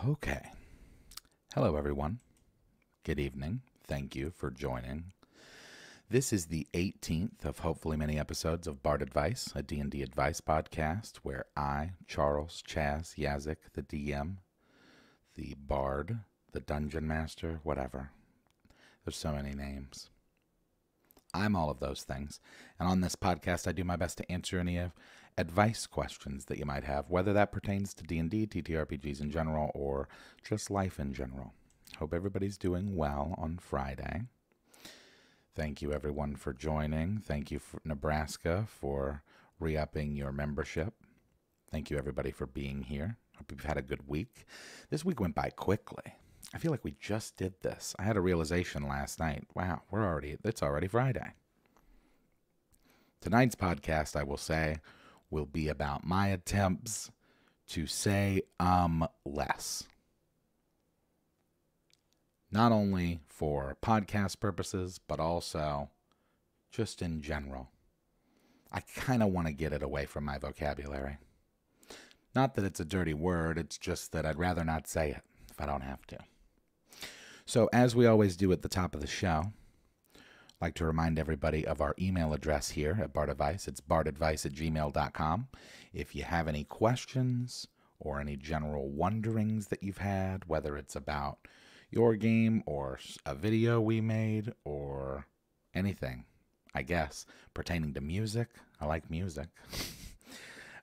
Okay. Hello, everyone. Good evening. Thank you for joining. This is the 18th of hopefully many episodes of Bard Advice, a D&D advice podcast where I, Charles, Chaz, Yazik, the DM, the Bard, the Dungeon Master, whatever. There's so many names. I'm all of those things. And on this podcast, I do my best to answer any advice questions that you might have, whether that pertains to D&D, TTRPGs in general, or just life in general. Hope everybody's doing well on Friday. Thank you, everyone, for joining. Thank you, for Nebraska, for re-upping your membership. Thank you, everybody, for being here. Hope you've had a good week. This week went by quickly. I feel like we just did this. I had a realization last night. Wow, it's already Friday. Tonight's podcast, I will say, will be about my attempts to say less. Not only for podcast purposes, but also just in general. I kind of want to get it away from my vocabulary. Not that it's a dirty word, it's just that I'd rather not say it if I don't have to. So, as we always do at the top of the show, I'd like to remind everybody of our email address here at bardadvice. It's bardadvice@gmail.com. If you have any questions or any general wonderings that you've had, whether it's about your game or a video we made or anything, I guess, pertaining to music. I like music.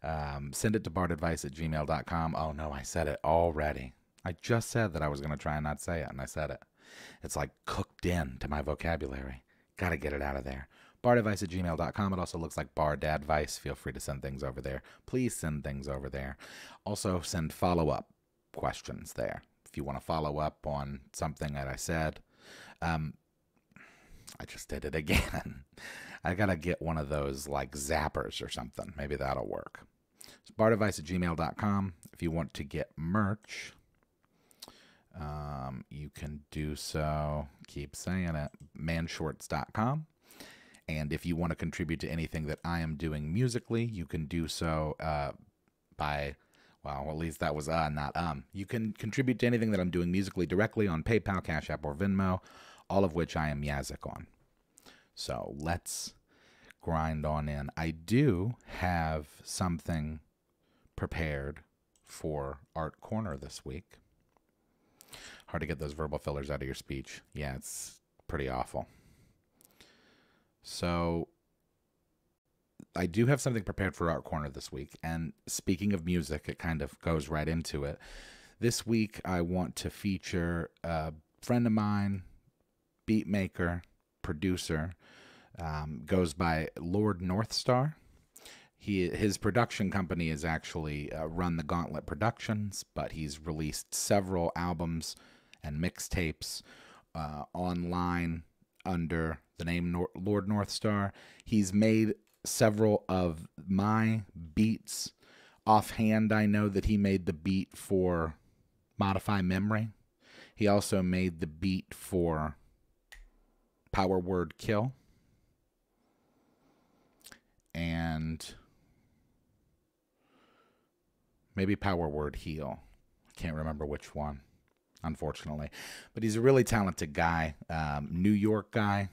Send it to bardadvice@gmail.com. Oh, no, I said it already. I just said that I was going to try and not say it, and I said it. It's like cooked in to my vocabulary. Got to get it out of there. bardadvice@gmail.com. It also looks like bardadvice. Feel free to send things over there. Please send things over there. Also, send follow-up questions there. If you want to follow up on something that I said. I just did it again. I got to get one of those like zappers or something. Maybe that'll work. It's bardadvice@gmail.com. If you want to get merch, you can do so, keep saying it, manshorts.com. And if you want to contribute to anything that I am doing musically, you can do so by, well, at least that was not You can contribute to anything that I'm doing musically directly on PayPal, Cash App, or Venmo, all of which I am Yazik on. So let's grind on in. I do have something prepared for Art Corner this week. Hard to get those verbal fillers out of your speech. Yeah, it's pretty awful. So I do have something prepared for Art Corner this week. And speaking of music, it kind of goes right into it. This week, I want to feature a friend of mine, beat maker, producer, goes by Lord Northstar. His production company is actually Run the Gauntlet Productions, but he's released several albums and mixtapes online under the name Lord Northstar. He's made several of my beats. Offhand, I know that he made the beat for Modify Memory. He also made the beat for Power Word Kill. And maybe Power Word Heal. I can't remember which one, unfortunately. But he's a really talented guy. New York guy.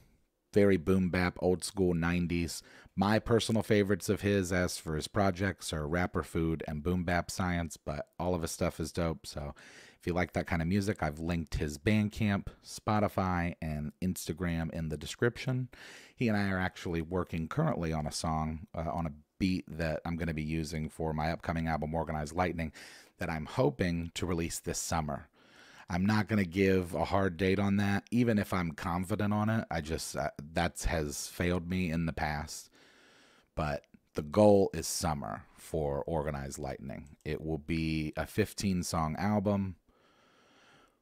Very boom bap, old school 90s. My personal favorites of his, as for his projects, are Rapper Food and Boom Bap Science. But all of his stuff is dope. So if you like that kind of music, I've linked his Bandcamp, Spotify, and Instagram in the description. He and I are actually working currently on a song, on a beat that I'm going to be using for my upcoming album, Organized Lightning, that I'm hoping to release this summer. I'm not going to give a hard date on that, even if I'm confident on it. That has failed me in the past. But the goal is summer for Organized Lightning. It will be a 15-song album,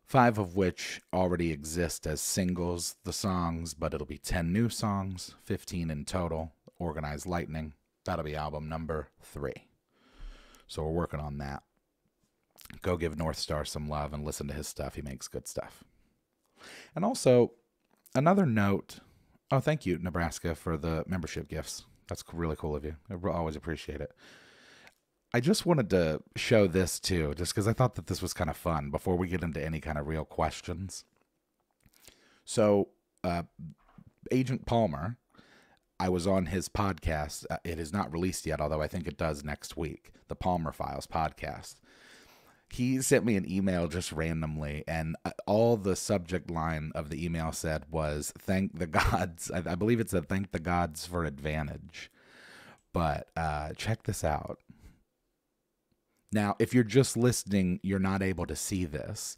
5 of which already exist as singles, the songs, but it'll be 10 new songs, 15 in total. Organized Lightning. That'll be album number 3. So we're working on that. Go give Northstar some love and listen to his stuff. He makes good stuff. And also, another note. Oh, thank you, Nebraska, for the membership gifts. That's really cool of you. I always appreciate it. I just wanted to show this too, just because I thought that this was kind of fun before we get into any kind of real questions. So, Agent Palmer, I was on his podcast. It is not released yet, although I think it does next week. The Palmer Files podcast. He sent me an email just randomly, and all the subject line of the email said was, thank the gods. I believe it said, thank the gods for advantage. But check this out. Now, if you're just listening, you're not able to see this.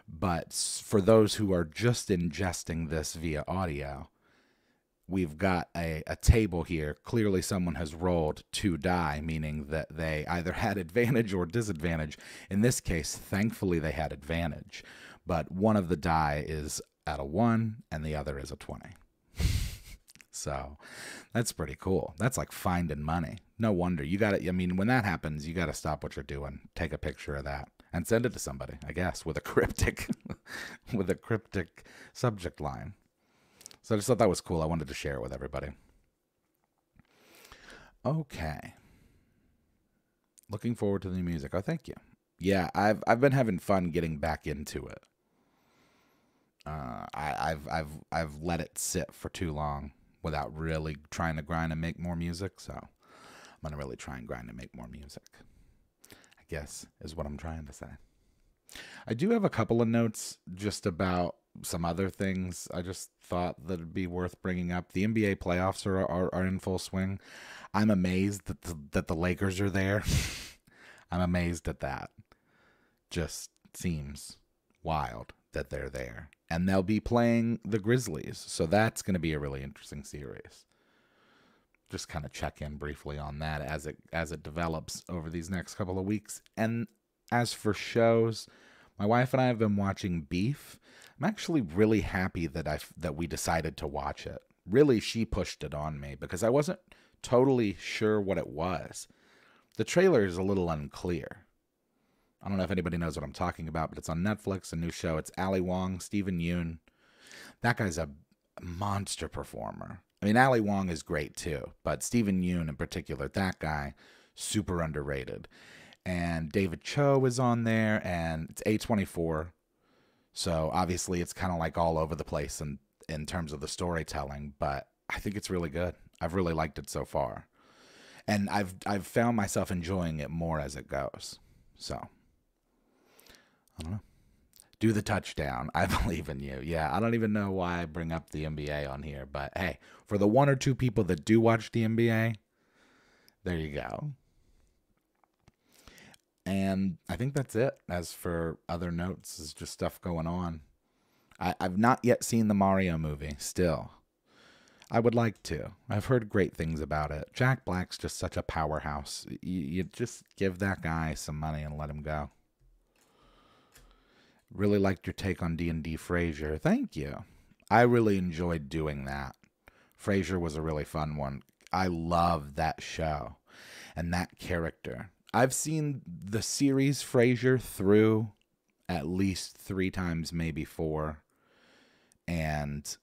But for those who are just ingesting this via audio, we've got a table here. Clearly someone has rolled 2 die, meaning that they either had advantage or disadvantage. In this case, thankfully they had advantage. But one of the die is at a 1 and the other is a 20. So that's pretty cool. That's like finding money. No wonder. You got to, I mean, when that happens, you got to stop what you're doing. Take a picture of that and send it to somebody, I guess, with a cryptic with a cryptic subject line. So I just thought that was cool. I wanted to share it with everybody. Okay. Looking forward to the new music. Oh, thank you. Yeah, I've been having fun getting back into it. I've let it sit for too long without really trying to grind and make more music. So I'm gonna really try and grind and make more music, I guess, is what I'm trying to say. I do have a couple of notes just about some other things I just thought that it'd be worth bringing up. The NBA playoffs are in full swing. I'm amazed that the Lakers are there. I'm amazed at that. Just seems wild that they're there. And they'll be playing the Grizzlies, so that's going to be a really interesting series. Just kind of check in briefly on that as it develops over these next couple of weeks. And as for shows, my wife and I have been watching Beef. I'm actually really happy that we decided to watch it. Really, she pushed it on me because I wasn't totally sure what it was. The trailer is a little unclear. I don't know if anybody knows what I'm talking about, but it's on Netflix, a new show. It's Ali Wong, Steven Yeun. That guy's a monster performer. I mean, Ali Wong is great too, but Steven Yeun in particular, that guy, super underrated. And David Cho is on there, and it's A24. So obviously it's kind of like all over the place in terms of the storytelling, but I think it's really good. I've really liked it so far. And I've found myself enjoying it more as it goes. So I don't know. Do the touchdown. I believe in you. Yeah, I don't even know why I bring up the NBA on here, but hey, for the 1 or 2 people that do watch the NBA, there you go. And I think that's it. As for other notes, is just stuff going on. I've not yet seen the Mario movie, still. I would like to. I've heard great things about it. Jack Black's just such a powerhouse. You just give that guy some money and let him go. Really liked your take on D&D Frasier. Thank you. I really enjoyed doing that. Frasier was a really fun one. I love that show and that character. I've seen the series Frasier through at least 3 times, maybe 4. And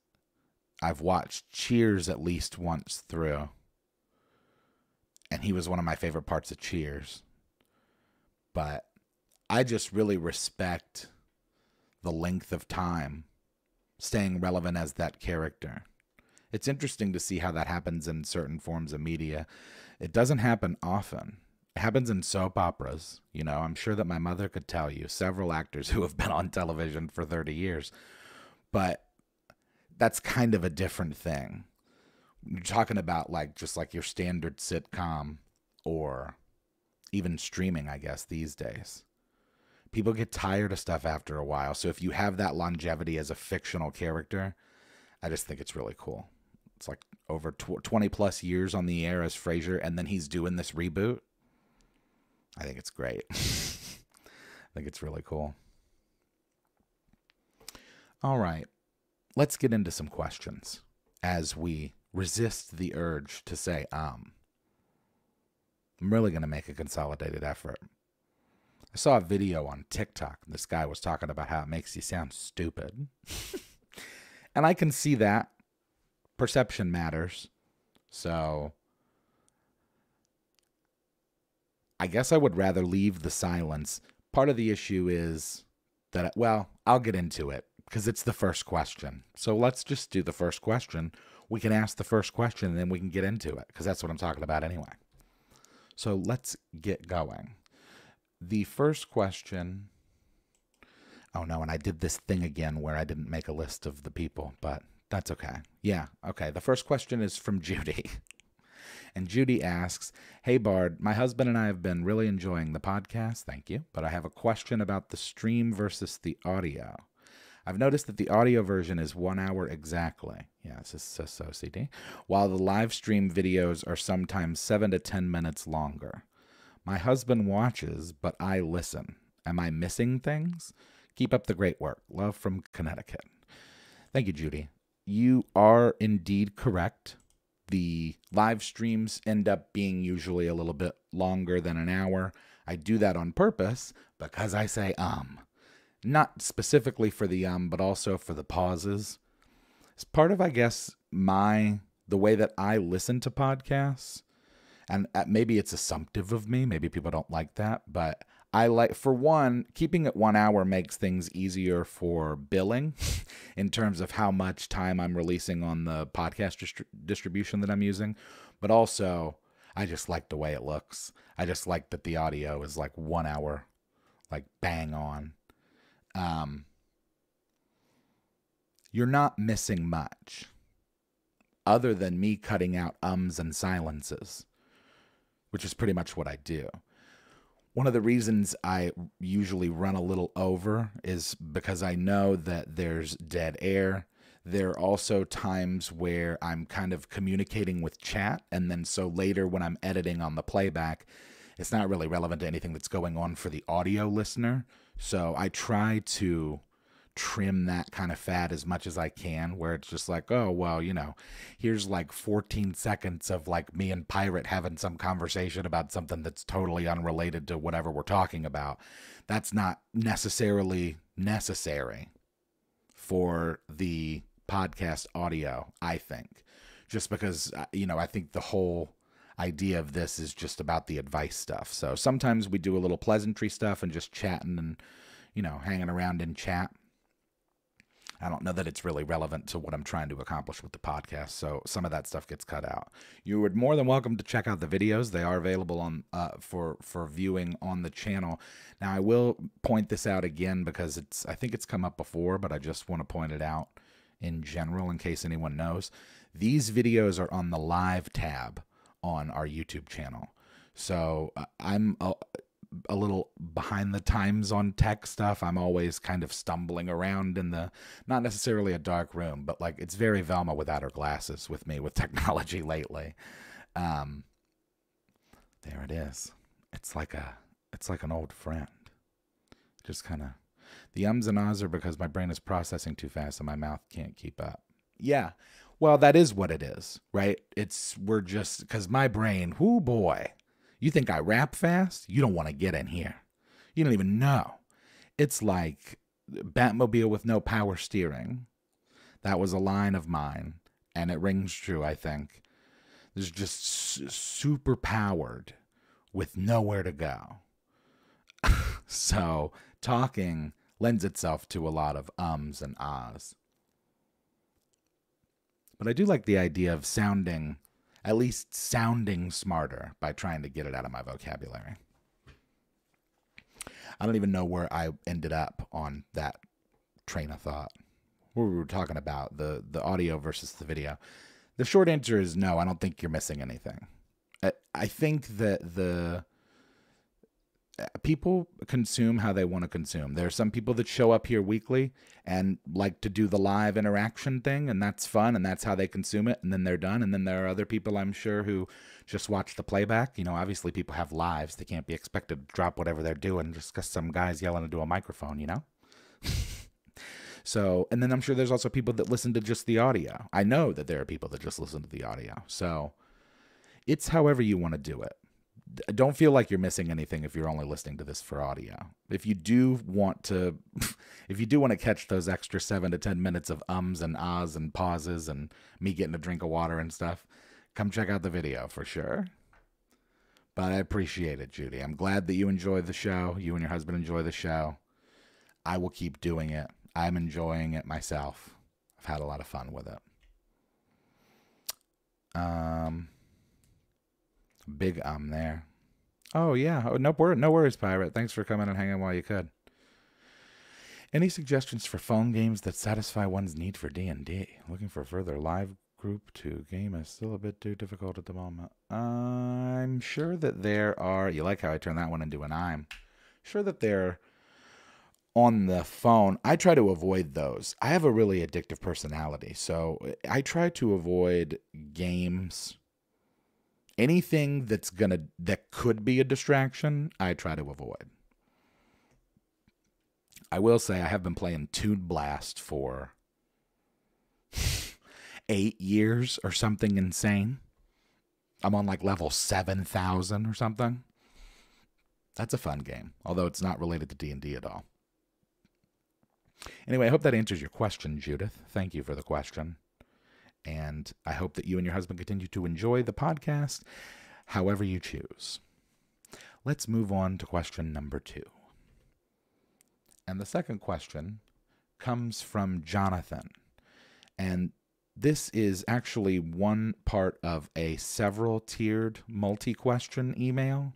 I've watched Cheers at least once through. And he was one of my favorite parts of Cheers. But I just really respect the length of time staying relevant as that character. It's interesting to see how that happens in certain forms of media. It doesn't happen often. It happens in soap operas. You know, I'm sure that my mother could tell you several actors who have been on television for 30 years. But that's kind of a different thing. You're talking about like just like your standard sitcom or even streaming, I guess, these days. People get tired of stuff after a while. So if you have that longevity as a fictional character, I just think it's really cool. It's like over 20 plus years on the air as Frasier, and then he's doing this reboot. I think it's great. I think it's really cool. All right. Let's get into some questions as we resist the urge to say, I'm really going to make a consolidated effort. I saw a video on TikTok. This guy was talking about how it makes you sound stupid. And I can see that. Perception matters. So I guess I would rather leave the silence. Part of the issue is that, well, I'll get into it because it's the first question. So let's just do the first question. We can ask the first question and then we can get into it because that's what I'm talking about anyway. So let's get going. The first question. Oh no, and I did this thing again where I didn't make a list of the people, but that's okay. Yeah, okay. The first question is from Judy. And Judy asks, "Hey Bard, my husband and I have been really enjoying the podcast, thank you, but I have a question about the stream versus the audio. I've noticed that the audio version is 1 hour exactly." Yeah, this is OCD. "While the live stream videos are sometimes 7 to 10 minutes longer. My husband watches, but I listen. Am I missing things? Keep up the great work. Love from Connecticut." Thank you, Judy. You are indeed correct. The live streams end up being usually a little bit longer than an hour. I do that on purpose because I say not specifically for the but also for the pauses. It's part of, I guess, the way that I listen to podcasts. And maybe it's assumptive of me. Maybe people don't like that. But I like, for one, keeping it 1 hour makes things easier for billing in terms of how much time I'm releasing on the podcast distribution that I'm using. But also, I just like the way it looks. I just like that the audio is like 1 hour, like bang on. You're not missing much other than me cutting out ums and silences, which is pretty much what I do. One of the reasons I usually run a little over is because I know that there's dead air. There are also times where I'm kind of communicating with chat, and then so later when I'm editing on the playback, it's not really relevant to anything that's going on for the audio listener. So I try to trim that kind of fat as much as I can, where it's just like, oh, well, here's like 14 seconds of like me and Pirate having some conversation about something that's totally unrelated to whatever we're talking about. That's not necessarily necessary for the podcast audio, I think, just because, I think the whole idea of this is just about the advice stuff. So sometimes we do a little pleasantry stuff and just chatting and, hanging around in chat. I don't know that it's really relevant to what I'm trying to accomplish with the podcast, so some of that stuff gets cut out. You are more than welcome to check out the videos. They are available on for viewing on the channel. Now, I will point this out again because I think it's come up before, but I just want to point it out in general in case anyone knows. These videos are on the live tab on our YouTube channel. So I'm a little behind the times on tech stuff. I'm always kind of stumbling around in not necessarily a dark room, but like it's very Velma without her glasses with me with technology lately. There it is. It's like an old friend. Just kind of, the ums and ahs are because my brain is processing too fast and my mouth can't keep up. Yeah. Well, that is what it is, right? We're just, because my brain, whoo boy, you think I rap fast? You don't want to get in here. You don't even know. It's like Batmobile with no power steering. That was a line of mine, and it rings true, I think. It's just super powered with nowhere to go. So talking lends itself to a lot of ums and ahs. But I do like the idea of at least sounding smarter by trying to get it out of my vocabulary. I don't even know where I ended up on that train of thought. What we were talking about, the audio versus the video. The short answer is no, I don't think you're missing anything. I think that people consume how they want to consume. There are some people that show up here weekly and like to do the live interaction thing, and that's fun, and that's how they consume it, and then they're done. And then there are other people, I'm sure, who just watch the playback. Obviously people have lives. They can't be expected to drop whatever they're doing just because some guy's yelling into a microphone, So, and then I'm sure there's also people that listen to just the audio. I know that there are people that just listen to the audio. So it's however you want to do it. Don't feel like you're missing anything if you're only listening to this for audio. If you do want to catch those extra 7 to 10 minutes of ums and ahs and pauses and me getting a drink of water and stuff, come check out the video for sure. But I appreciate it, Judy. I'm glad that you enjoy the show. You and your husband enjoy the show. I will keep doing it. I'm enjoying it myself. I've had a lot of fun with it. Big there. Oh, yeah. Oh, no worries, Pirate. Thanks for coming and hanging while you could. Any suggestions for phone games that satisfy one's need for D&D? Looking for further live group to game is still a bit too difficult at the moment. I'm sure that there are... You like how I turned that one into an I'm. Sure that they're on the phone. I try to avoid those. I have a really addictive personality, so I try to avoid games. Anything that could be a distraction, I try to avoid. I will say I have been playing Toon Blast for 8 years or something insane. I'm on like level 7,000 or something. That's a fun game, although it's not related to D&D at all. Anyway, I hope that answers your question, Judith. Thank you for the question. And I hope that you and your husband continue to enjoy the podcast however you choose. Let's move on to question number 2. And the second question comes from Jonathan. And this is actually one part of a several-tiered multi-question email.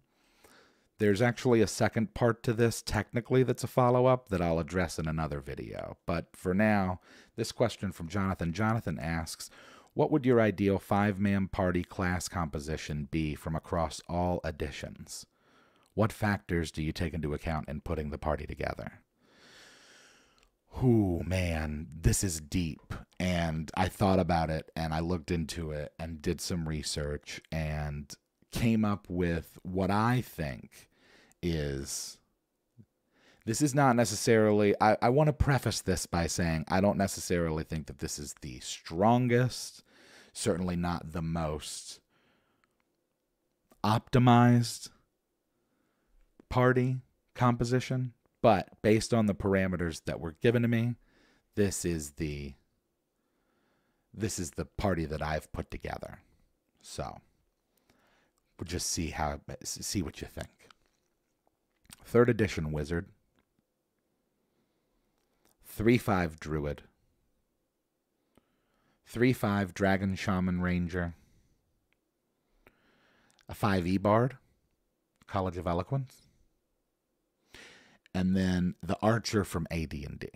There's actually a second part to this, technically, that's a follow-up that I'll address in another video. But for now, this question from Jonathan. Jonathan asks, what would your ideal 5-man party class composition be from across all editions? What factors do you take into account in putting the party together? Ooh, man, this is deep. And I thought about it, and I looked into it, and did some research, and came up with what I think is... This is not necessarily... I want to preface this by saying I don't necessarily think that this is the strongest, certainly not the most optimized party composition, but based on the parameters that were given to me, this is the party that I've put together. So we'll just see what you think. 3rd edition wizard, 3/5 druid, 3/5 dragon shaman ranger, a 5e bard, College of Eloquence, and then the archer from AD&D.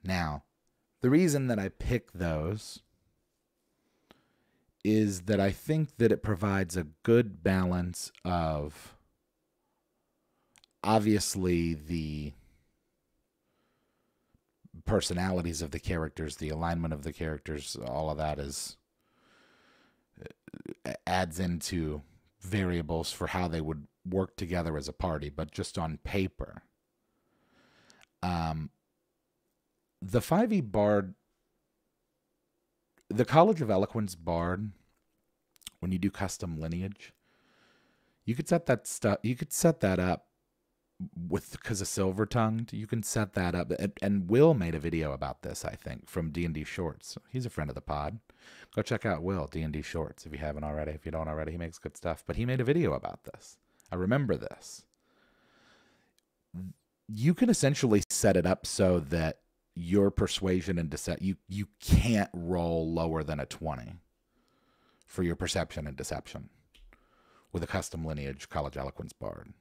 Now, the reason that I pick those is that I think that it provides a good balance of, obviously, the personalities of the characters, the alignment of the characters, all of that adds into variables for how they would work together as a party, but just on paper. The 5e bard, the College of Eloquence bard, when you do custom lineage, you could set that up because of Silver Tongued. You can set that up, and Will made a video about this, I think, from D&D Shorts. He's a friend of the pod. Go check out Will, D&D Shorts, if you haven't already. If you don't already, he makes good stuff. But he made a video about this. I remember this. You can essentially set it up so that your persuasion and deception, you can't roll lower than a 20 for your perception and deception with a custom lineage College Eloquence bard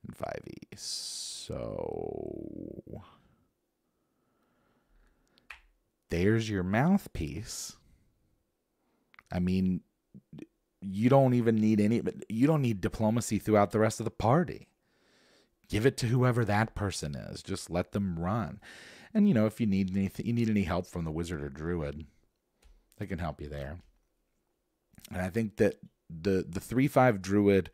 in 5e. So there's your mouthpiece. I mean, you don't even need you don't need diplomacy throughout the rest of the party. Give it to whoever that person is. Just let them run. And, if you need any help from the wizard or druid, they can help you there. And I think that the 3/5 druid,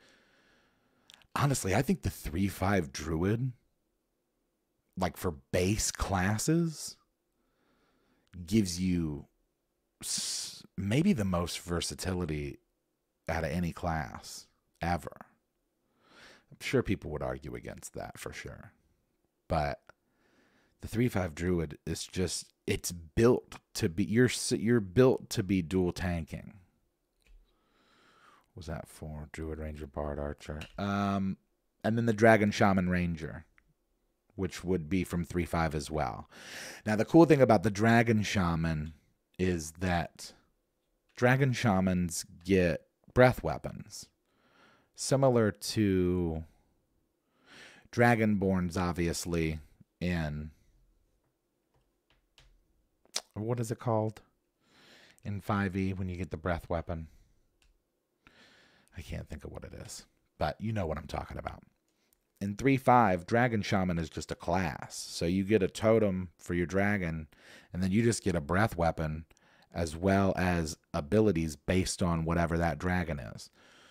honestly, I think the 3/5 druid, like for base classes, gives you maybe the most versatility out of any class ever. I'm sure people would argue against that for sure. But the 3/5 druid is just, it's built to be, you're built to be dual tanking. Was that 4? Druid, Ranger, Bard, Archer. And then the Dragon, Shaman, Ranger, which would be from 3/5 as well. Now, the cool thing about the Dragon Shaman is that Dragon Shamans get breath weapons, similar to Dragonborns, obviously, in... What is it called? In 5e, when you get the breath weapon. I can't think of what it is, but you know what I'm talking about. In 3/5, Dragon Shaman is just a class. So you get a totem for your dragon, and then you just get a breath weapon as well as abilities based on whatever that dragon is.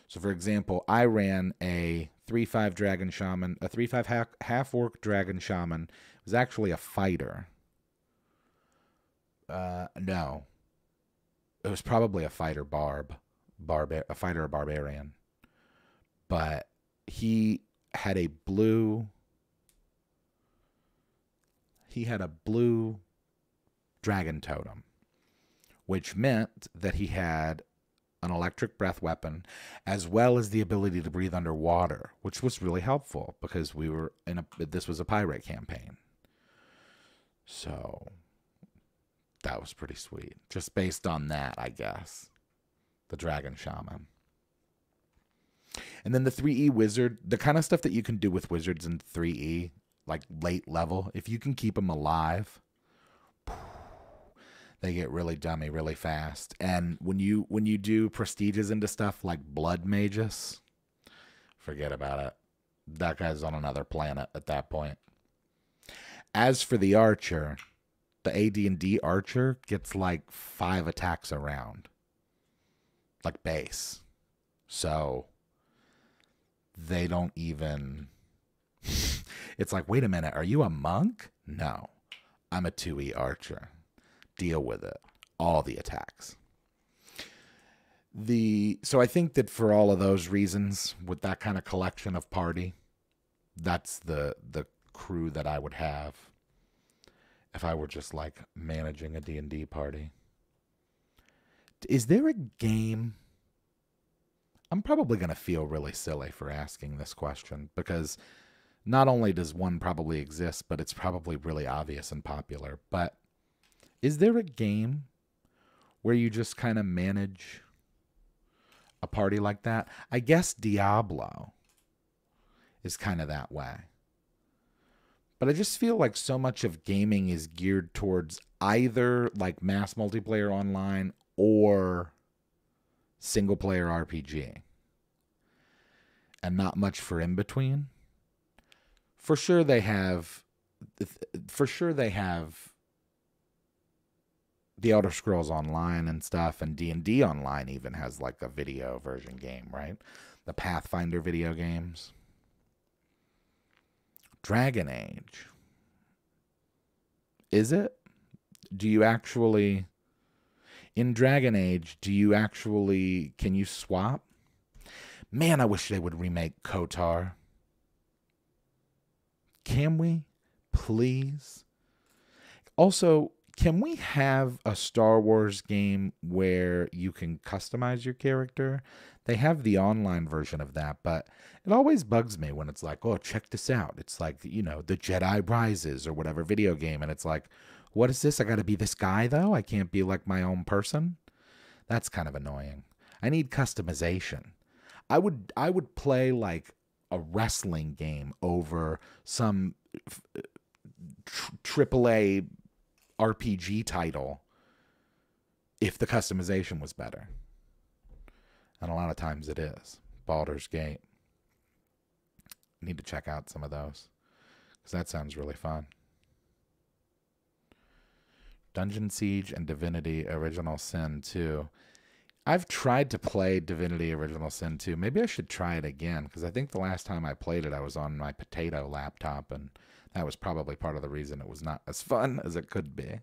So, for example, I ran a 3/5 Dragon Shaman, a 3/5 half-orc Dragon Shaman. It was actually a fighter. No. It was probably a fighter a fighter or barbarian. But he had a blue dragon totem, which meant that he had an electric breath weapon as well as the ability to breathe underwater, which was really helpful because this was a pirate campaign. So that was pretty sweet. Just based on that, I guess. The Dragon Shaman. And then the 3E Wizard, the kind of stuff that you can do with wizards in 3E, like late level, if you can keep them alive, they get really dummy really fast. And when you do prestiges into stuff like Blood Magus, forget about it. That guy's on another planet at that point. As for the Archer, the AD&D Archer gets like 5 attacks a round. Like base. So they don't even... It's like, wait a minute, are you a monk? No, I'm a 2E Archer. Deal with it. All the attacks. So I think that for all of those reasons, with that kind of collection of party, that's the crew that I would have if I were just like managing a D&D party. Is there a game... I'm probably going to feel really silly for asking this question because not only does one probably exist, but it's probably really obvious and popular. But is there a game where you just kind of manage a party like that? I guess Diablo is kind of that way. But I just feel like so much of gaming is geared towards either like mass multiplayer online or single player RPG. And not much for in between. For sure they have the Elder Scrolls Online and stuff, and D&D Online even has like a video version game, right? The Pathfinder video games. Dragon Age. Is it? Do you actually... In Dragon Age, can you swap? Man, I wish they would remake KOTOR. Can we? Please? Also, can we have a Star Wars game where you can customize your character? They have the online version of that, but it always bugs me when it's like, oh, check this out. It's like, the Jedi Rises or whatever video game, and it's like, what is this? I got to be this guy, though? I can't be like my own person? That's kind of annoying. I need customization. I would play like a wrestling game over some AAA RPG title if the customization was better. And a lot of times it is. Baldur's Gate. I need to check out some of those because that sounds really fun. Dungeon Siege and Divinity Original Sin 2. I've tried to play Divinity Original Sin 2. Maybe I should try it again, because I think the last time I played it, I was on my potato laptop, and that was probably part of the reason it was not as fun as it could be.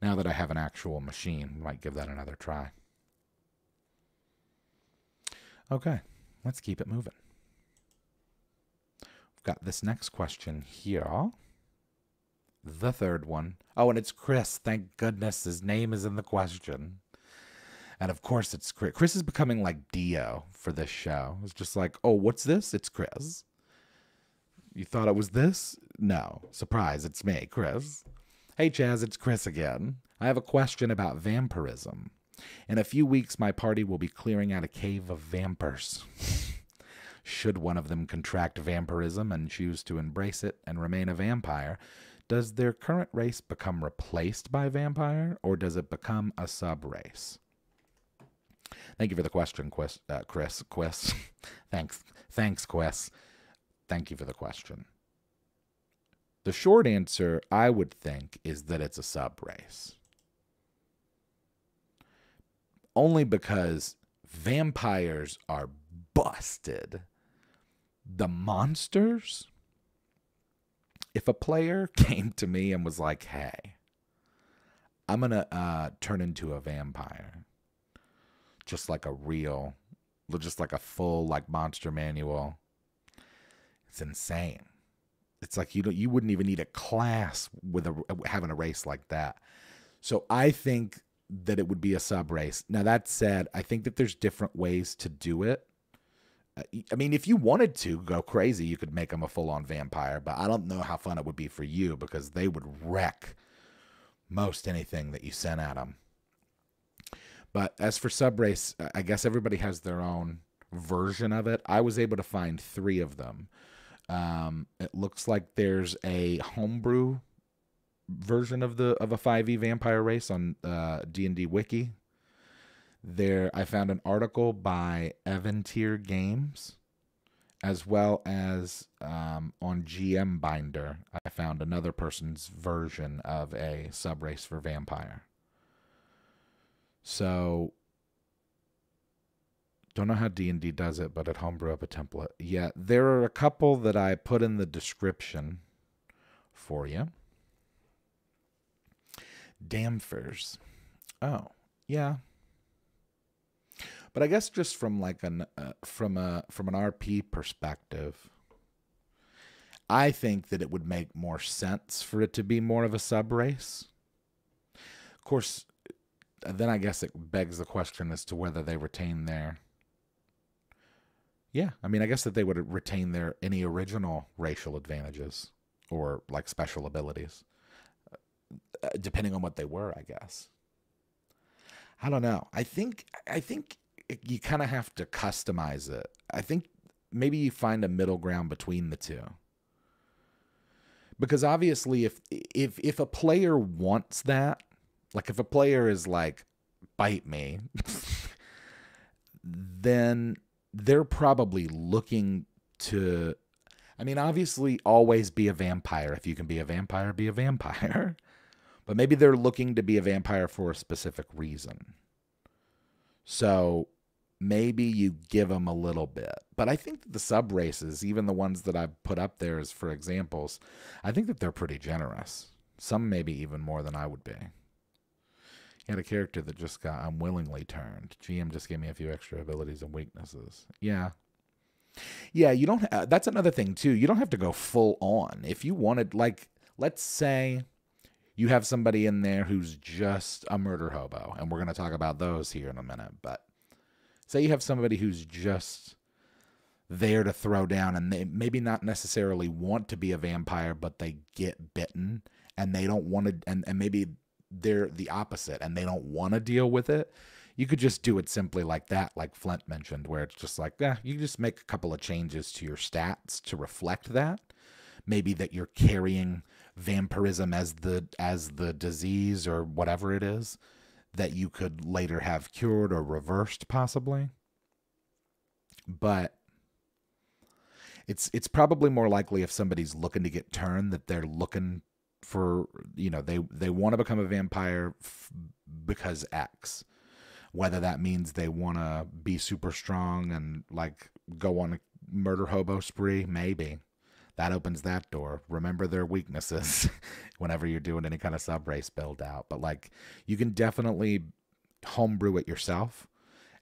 Now that I have an actual machine, I might give that another try. Okay, let's keep it moving. We've got this next question here. The third one. Oh, and it's Chris. Thank goodness his name is in the question. And of course, it's Chris. Chris is becoming like Dio for this show. It's just like, oh, what's this? It's Chris. You thought it was this? No. Surprise, it's me, Chris. Hey, Chaz, it's Chris again. I have a question about vampirism. In a few weeks, my party will be clearing out a cave of vampires. Should one of them contract vampirism and choose to embrace it and remain a vampire, does their current race become replaced by vampire, or does it become a sub-race? Thank you for the question, Chris. Thanks, Quest. Thank you for the question. The short answer, I would think, is that it's a sub-race. Only because vampires are busted. The monsters? If a player came to me and was like, hey, I'm going to turn into a vampire. Just like a full like monster manual. It's insane. It's like you wouldn't even need a class with having a race like that. So I think that it would be a sub race. Now that said, I think that there's different ways to do it. I mean, if you wanted to go crazy, you could make them a full-on vampire, but I don't know how fun it would be for you because they would wreck most anything that you sent at them. But as for sub race, I guess everybody has their own version of it. I was able to find 3 of them. It looks like there's a homebrew version of a 5e vampire race on D&D Wiki. I found an article by Evantier Games, as well as on GM Binder, I found another person's version of a sub-race for vampire. So, don't know how D&D does it, but at homebrew up a template. Yeah, there are a couple that I put in the description for you. Damphers. Oh, yeah. But I guess just from like from an RP perspective, I think that it would make more sense for it to be more of a sub race. Of course, then I guess it begs the question as to whether they retain their. Yeah, I mean, I guess that they would retain any original racial advantages or like special abilities, depending on what they were, I guess. I don't know. I think you kind of have to customize it. I think maybe you find a middle ground between the two. Because obviously if a player wants that, like if a player is like, bite me, then they're probably looking to, I mean, obviously always be a vampire. If you can be a vampire, be a vampire. But maybe they're looking to be a vampire for a specific reason. So maybe you give them a little bit. But I think that the sub races, even the ones that I put up there as for examples, I think that they're pretty generous. Some maybe even more than I would be. You had a character that just got unwillingly turned. GM just gave me a few extra abilities and weaknesses. Yeah. Yeah, you don't. That's another thing too. You don't have to go full on. If you wanted, like, let's say you have somebody in there who's just a murder hobo, and we're going to talk about those here in a minute. But say you have somebody who's just there to throw down, and they maybe not necessarily want to be a vampire, but they get bitten, and they don't want to, and maybe they're the opposite, and they don't want to deal with it. You could just do it simply like that, like Flint mentioned, where it's just like, yeah, you just make a couple of changes to your stats to reflect that. Maybe that you're carrying vampirism as the disease or whatever it is that you could later have cured or reversed possibly. But it's probably more likely if somebody's looking to get turned that they're looking for, you know, they want to become a vampire because X. Whether that means they want to be super strong and like go on a murder hobo spree, maybe. That opens that door. Remember their weaknesses whenever you're doing any kind of sub-race build out. But like, you can definitely homebrew it yourself.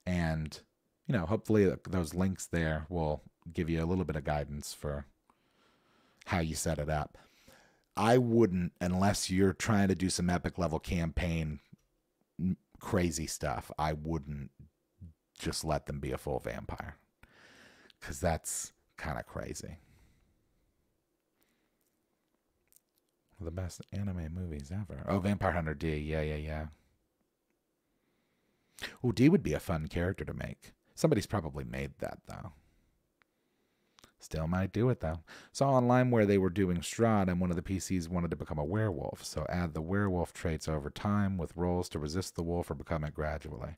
And, you know, hopefully those links there will give you a little bit of guidance for how you set it up. I wouldn't, unless you're trying to do some epic level campaign, crazy stuff, I wouldn't just let them be a full vampire, because that's kind of crazy. The best anime movies ever. Oh, Vampire Hunter D. Yeah. Oh, D would be a fun character to make. Somebody's probably made that, though. Still might do it, though. Saw online where they were doing Strahd, and one of the PCs wanted to become a werewolf. So add the werewolf traits over time with rolls to resist the wolf or become it gradually.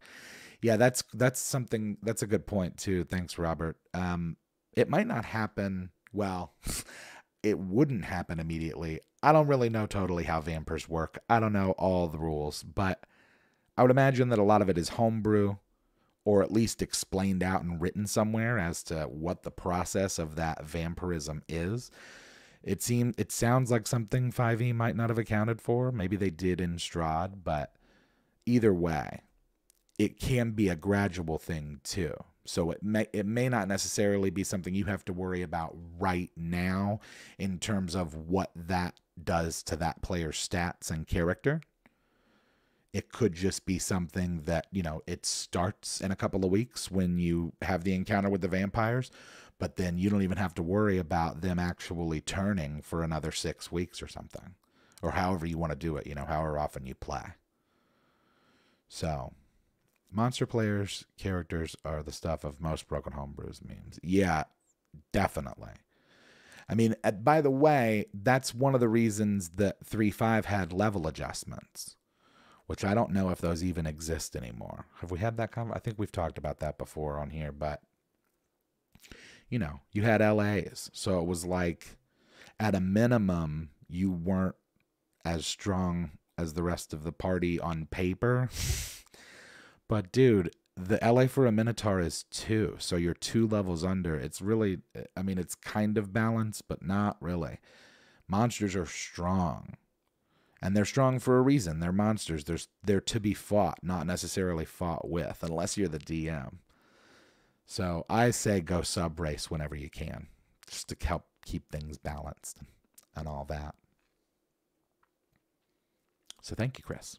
Yeah, that's something. That's a good point, too. Thanks, Robert. It might not happen. Well, it wouldn't happen immediately. I don't really know totally how vampires work. I don't know all the rules, but I would imagine that a lot of it is homebrew, or at least explained out and written somewhere as to what the process of that vampirism is. It sounds like something 5e might not have accounted for. Maybe they did in Strahd, but either way, it can be a gradual thing too. So it may not necessarily be something you have to worry about right now in terms of what that does to that player's stats and character. It could just be something that, it starts in a couple of weeks when you have the encounter with the vampires, but then you don't even have to worry about them actually turning for another 6 weeks or something, or however you want to do it, however often you play. So, monster players' characters are the stuff of most broken homebrews memes. Yeah, definitely. I mean, by the way, that's one of the reasons that 3.5 had level adjustments, which I don't know if those even exist anymore. Have we had that conversation? I think we've talked about that before on here, but, you had LAs. So it was like, at a minimum, you weren't as strong as the rest of the party on paper. But, dude, the LA for a Minotaur is 2, so you're 2 levels under. It's really, it's kind of balanced, but not really. Monsters are strong. And they're strong for a reason. They're monsters. They're to be fought, not necessarily fought with, unless you're the DM. So I say go sub-race whenever you can, just to help keep things balanced and all that. So thank you, Chris.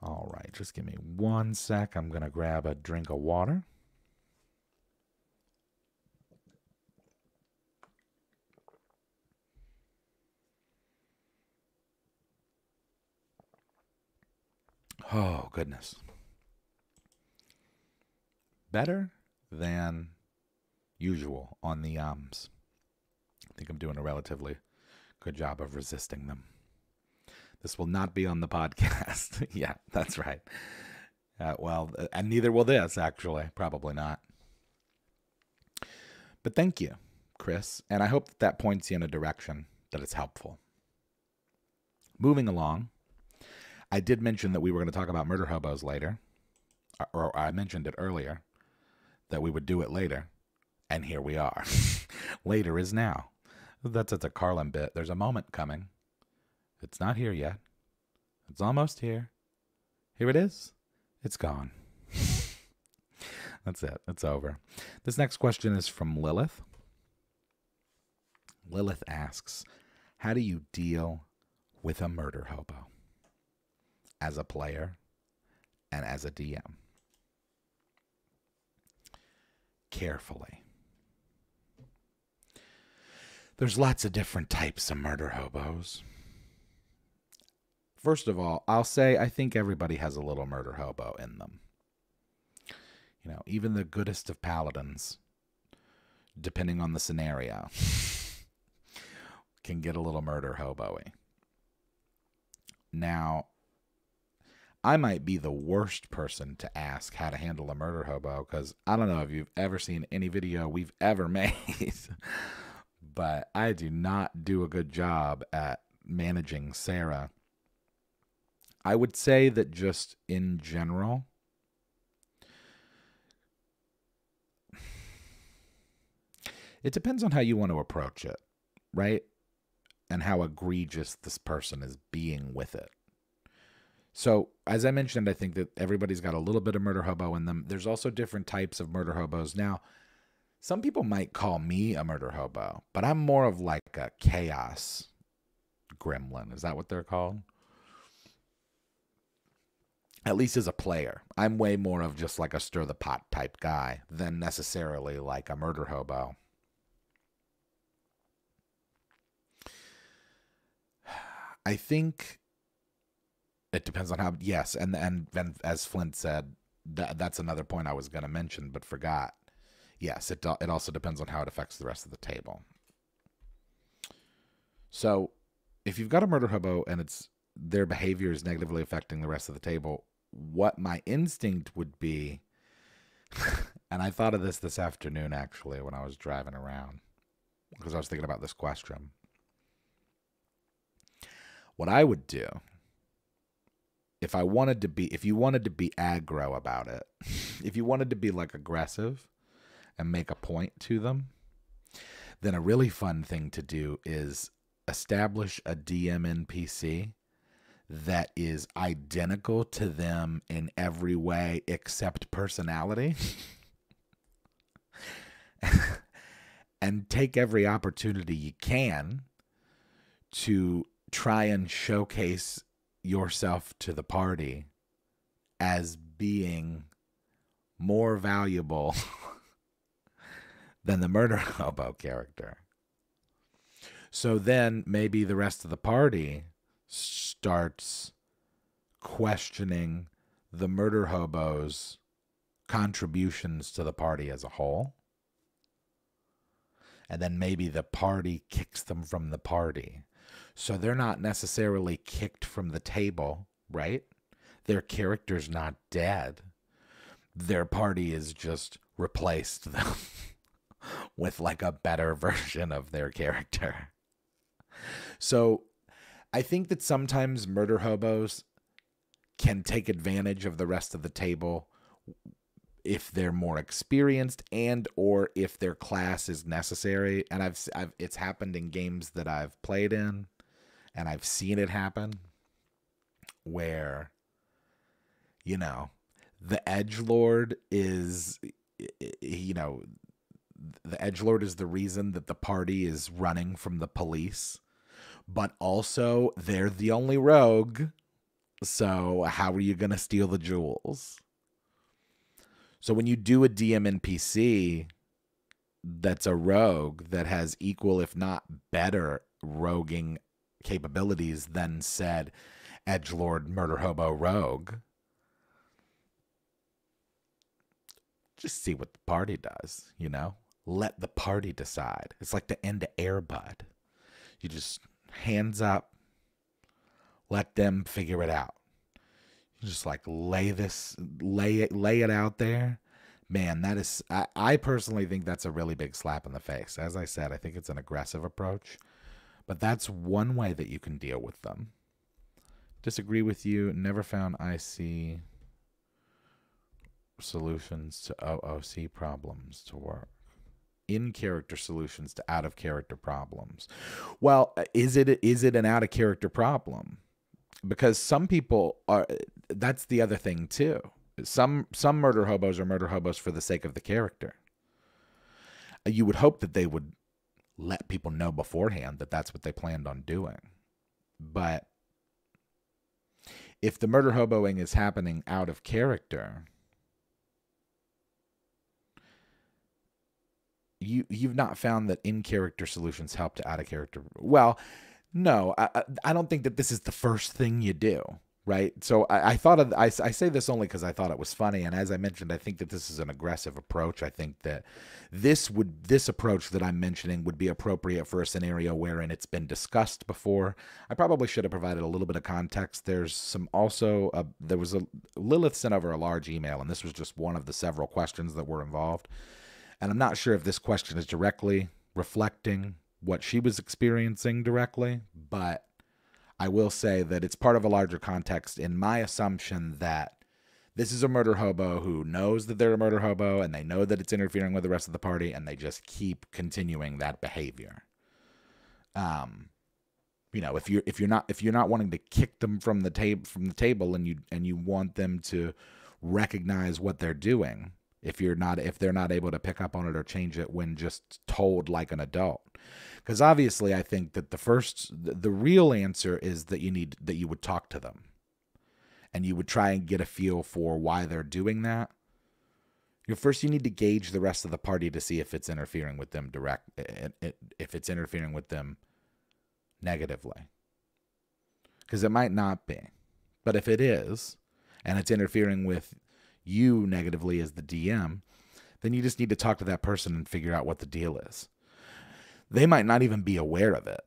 All right, just give me 1 sec. I'm going to grab a drink of water. Oh, goodness. Better than usual on the ums. I think I'm doing a relatively good job of resisting them. This will not be on the podcast. Yeah, that's right. And neither will this, actually. Probably not. But thank you, Chris. And I hope that points you in a direction that is helpful. Moving along. I did mention that we were going to talk about Murderhobos later, or I mentioned it earlier, that we would do it later, and here we are. Later is now. That's a Carlin bit. There's a moment coming. It's not here yet. It's almost here. Here it is. It's gone. That's it. It's over. This next question is from Lilith. Lilith asks, how do you deal with a murder hobo? As a player and as a DM. Carefully. There's lots of different types of murder hobos. First of all, I'll say I think everybody has a little murder hobo in them. Even the goodest of paladins, depending on the scenario, can get a little murder hobo-y. Now, I might be the worst person to ask how to handle a murder hobo, because I don't know if you've ever seen any video we've ever made, but I do not do a good job at managing Sarah. I would say that just in general, it depends on how you want to approach it, right? And how egregious this person is being with it. So, as I mentioned, I think that everybody's got a little bit of murder hobo in them. There's also different types of murder hobos. Now, some people might call me a murder hobo, but I'm more of like a chaos gremlin. Is that what they're called? At least as a player. I'm way more of just like a stir the pot type guy than necessarily like a murder hobo. I think it depends on how. Yes, and as Flint said, that's another point I was going to mention but forgot. Yes, it also depends on how it affects the rest of the table. So, if you've got a murder hobo and their behavior is negatively affecting the rest of the table, what my instinct would be, and I thought of this afternoon actually when I was driving around because I was thinking about this question. What I would do if you wanted to be aggro about it, if you wanted to be like aggressive and make a point to them, then a really fun thing to do is establish a DM NPC that is identical to them in every way except personality. And take every opportunity you can to try and showcase yourself to the party as being more valuable than the murder hobo character. So then maybe the rest of the party starts questioning the murder hobo's contributions to the party as a whole. And then maybe the party kicks them from the party. So they're not necessarily kicked from the table, right? Their character's not dead. Their party is just replaced them with like a better version of their character. So I think that sometimes murder hobos can take advantage of the rest of the table if they're more experienced and or if their class is necessary. And it's happened in games that I've played in, and I've seen it happen where, you know, the edgelord is, you know, the edgelord is the reason that the party is running from the police, but also they're the only rogue. So how are you going to steal the jewels? So when you do a DM NPC that's a rogue that has equal, if not better, roguing capabilities than said edgelord murder hobo rogue, just see what the party does, you know? Let the party decide. It's like the end of Air Bud. You just hands up, let them figure it out. You just like lay it out there. Man, that is, I personally think that's a really big slap in the face. As I said, I think it's an aggressive approach, but that's one way that you can deal with them. Disagree with you. Never found IC solutions to OOC problems to work. In-character solutions to out-of-character problems. Well, is it an out-of-character problem? Because some people are, that's the other thing too. Some murder hobos are murder hobos for the sake of the character. You would hope that they would let people know beforehand that that's what they planned on doing. But if the murder hoboing is happening out of character, you've not found that in-character solutions help to out-of-character. Well, no, I don't think that this is the first thing you do, right? So I say this only because I thought it was funny, and as I mentioned, I think that this is an aggressive approach. I think that this approach that I'm mentioning would be appropriate for a scenario wherein it's been discussed before. I probably should have provided a little bit of context. There's some also there was a Lilith sent over a large email, and this was just one of the several questions that were involved. And I'm not sure if this question is directly reflecting what she was experiencing directly, but I will say that it's part of a larger context in my assumption that this is a murder hobo who knows that they're a murder hobo and they know that it's interfering with the rest of the party and they just keep continuing that behavior. You know, if you're not wanting to kick them from the table and you want them to recognize what they're doing, if they're not able to pick up on it or change it when just told like an adult. Because obviously I think that the real answer is that you would talk to them and you would try and get a feel for why they're doing that, first you need to gauge the rest of the party to see if it's interfering with them if it's interfering with them negatively. Because it might not be. But if it is, and it's interfering with you negatively as the DM, then you just need to talk to that person and figure out what the deal is. They might not even be aware of it.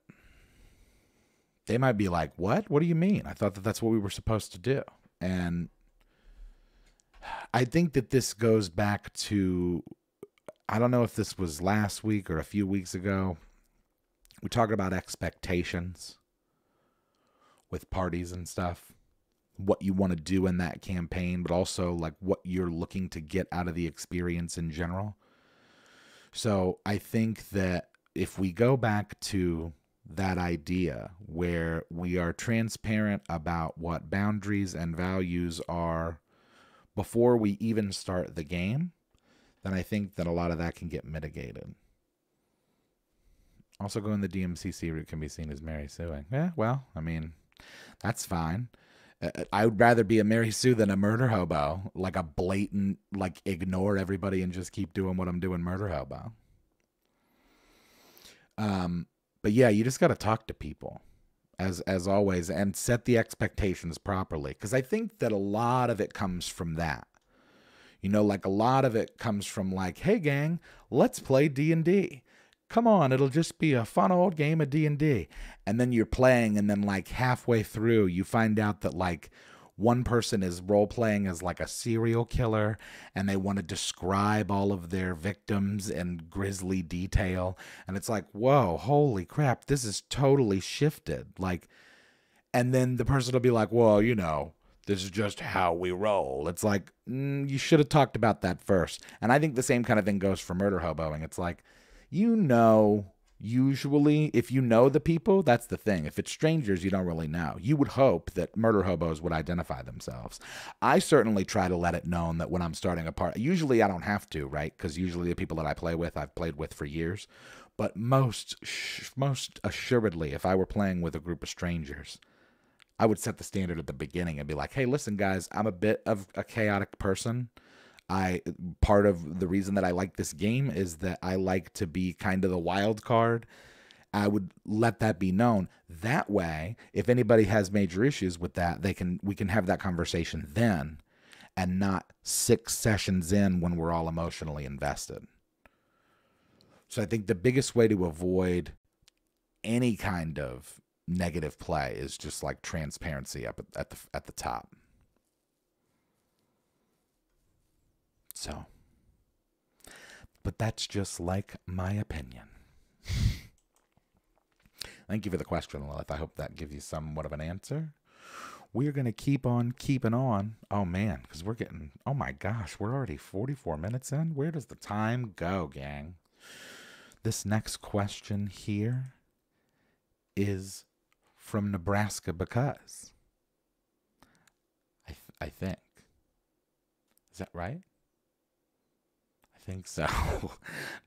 They might be like, what? What do you mean? I thought that that's what we were supposed to do. And I think that this goes back to, I don't know if this was last week or a few weeks ago. We talked about expectations with parties and stuff. What you want to do in that campaign, but also like what you're looking to get out of the experience in general. So I think that if we go back to that idea where we are transparent about what boundaries and values are before we even start the game, then I think that a lot of that can get mitigated. Also, going the DMCC route can be seen as Mary Suing. Yeah, well, I mean, that's fine. I would rather be a Mary Sue than a murder hobo, like a blatant, like ignore everybody and just keep doing what I'm doing murder hobo. But yeah, you just got to talk to people as always and set the expectations properly. Cause I think that a lot of it comes from that, like a lot of it comes from like, hey gang, let's play D&D. Come on, it'll just be a fun old game of D&D. And then you're playing, and then like halfway through, you find out that like one person is role-playing as like a serial killer, and they want to describe all of their victims in grisly detail. And it's like, whoa, holy crap, this is totally shifted. Like, and then the person will be like, well, this is just how we roll. It's like, you should have talked about that first. And I think the same kind of thing goes for murder hoboing. It's like, usually, if you know the people, that's the thing. If it's strangers, you don't really know. You would hope that murder hobos would identify themselves. I certainly try to let it known that when I'm starting a party, usually I don't have to, right? Because usually the people that I play with, I've played with for years. But most assuredly, if I were playing with a group of strangers, I would set the standard at the beginning and be like, hey, listen, guys, I'm a bit of a chaotic person. Part of the reason that I like this game is that I like to be kind of the wild card. I would let that be known. That way, if anybody has major issues with that, we can have that conversation then, and not 6 sessions in when we're all emotionally invested. So I think the biggest way to avoid any kind of negative play is just like transparency up at the top. So, but that's just like my opinion. Thank you for the question, Lilith. I hope that gives you somewhat of an answer. We're going to keep on keeping on. Oh, man, because oh, my gosh, we're already 44 minutes in. Where does the time go, gang? This next question here is from Nebraska because. I think. Is that right? Think so.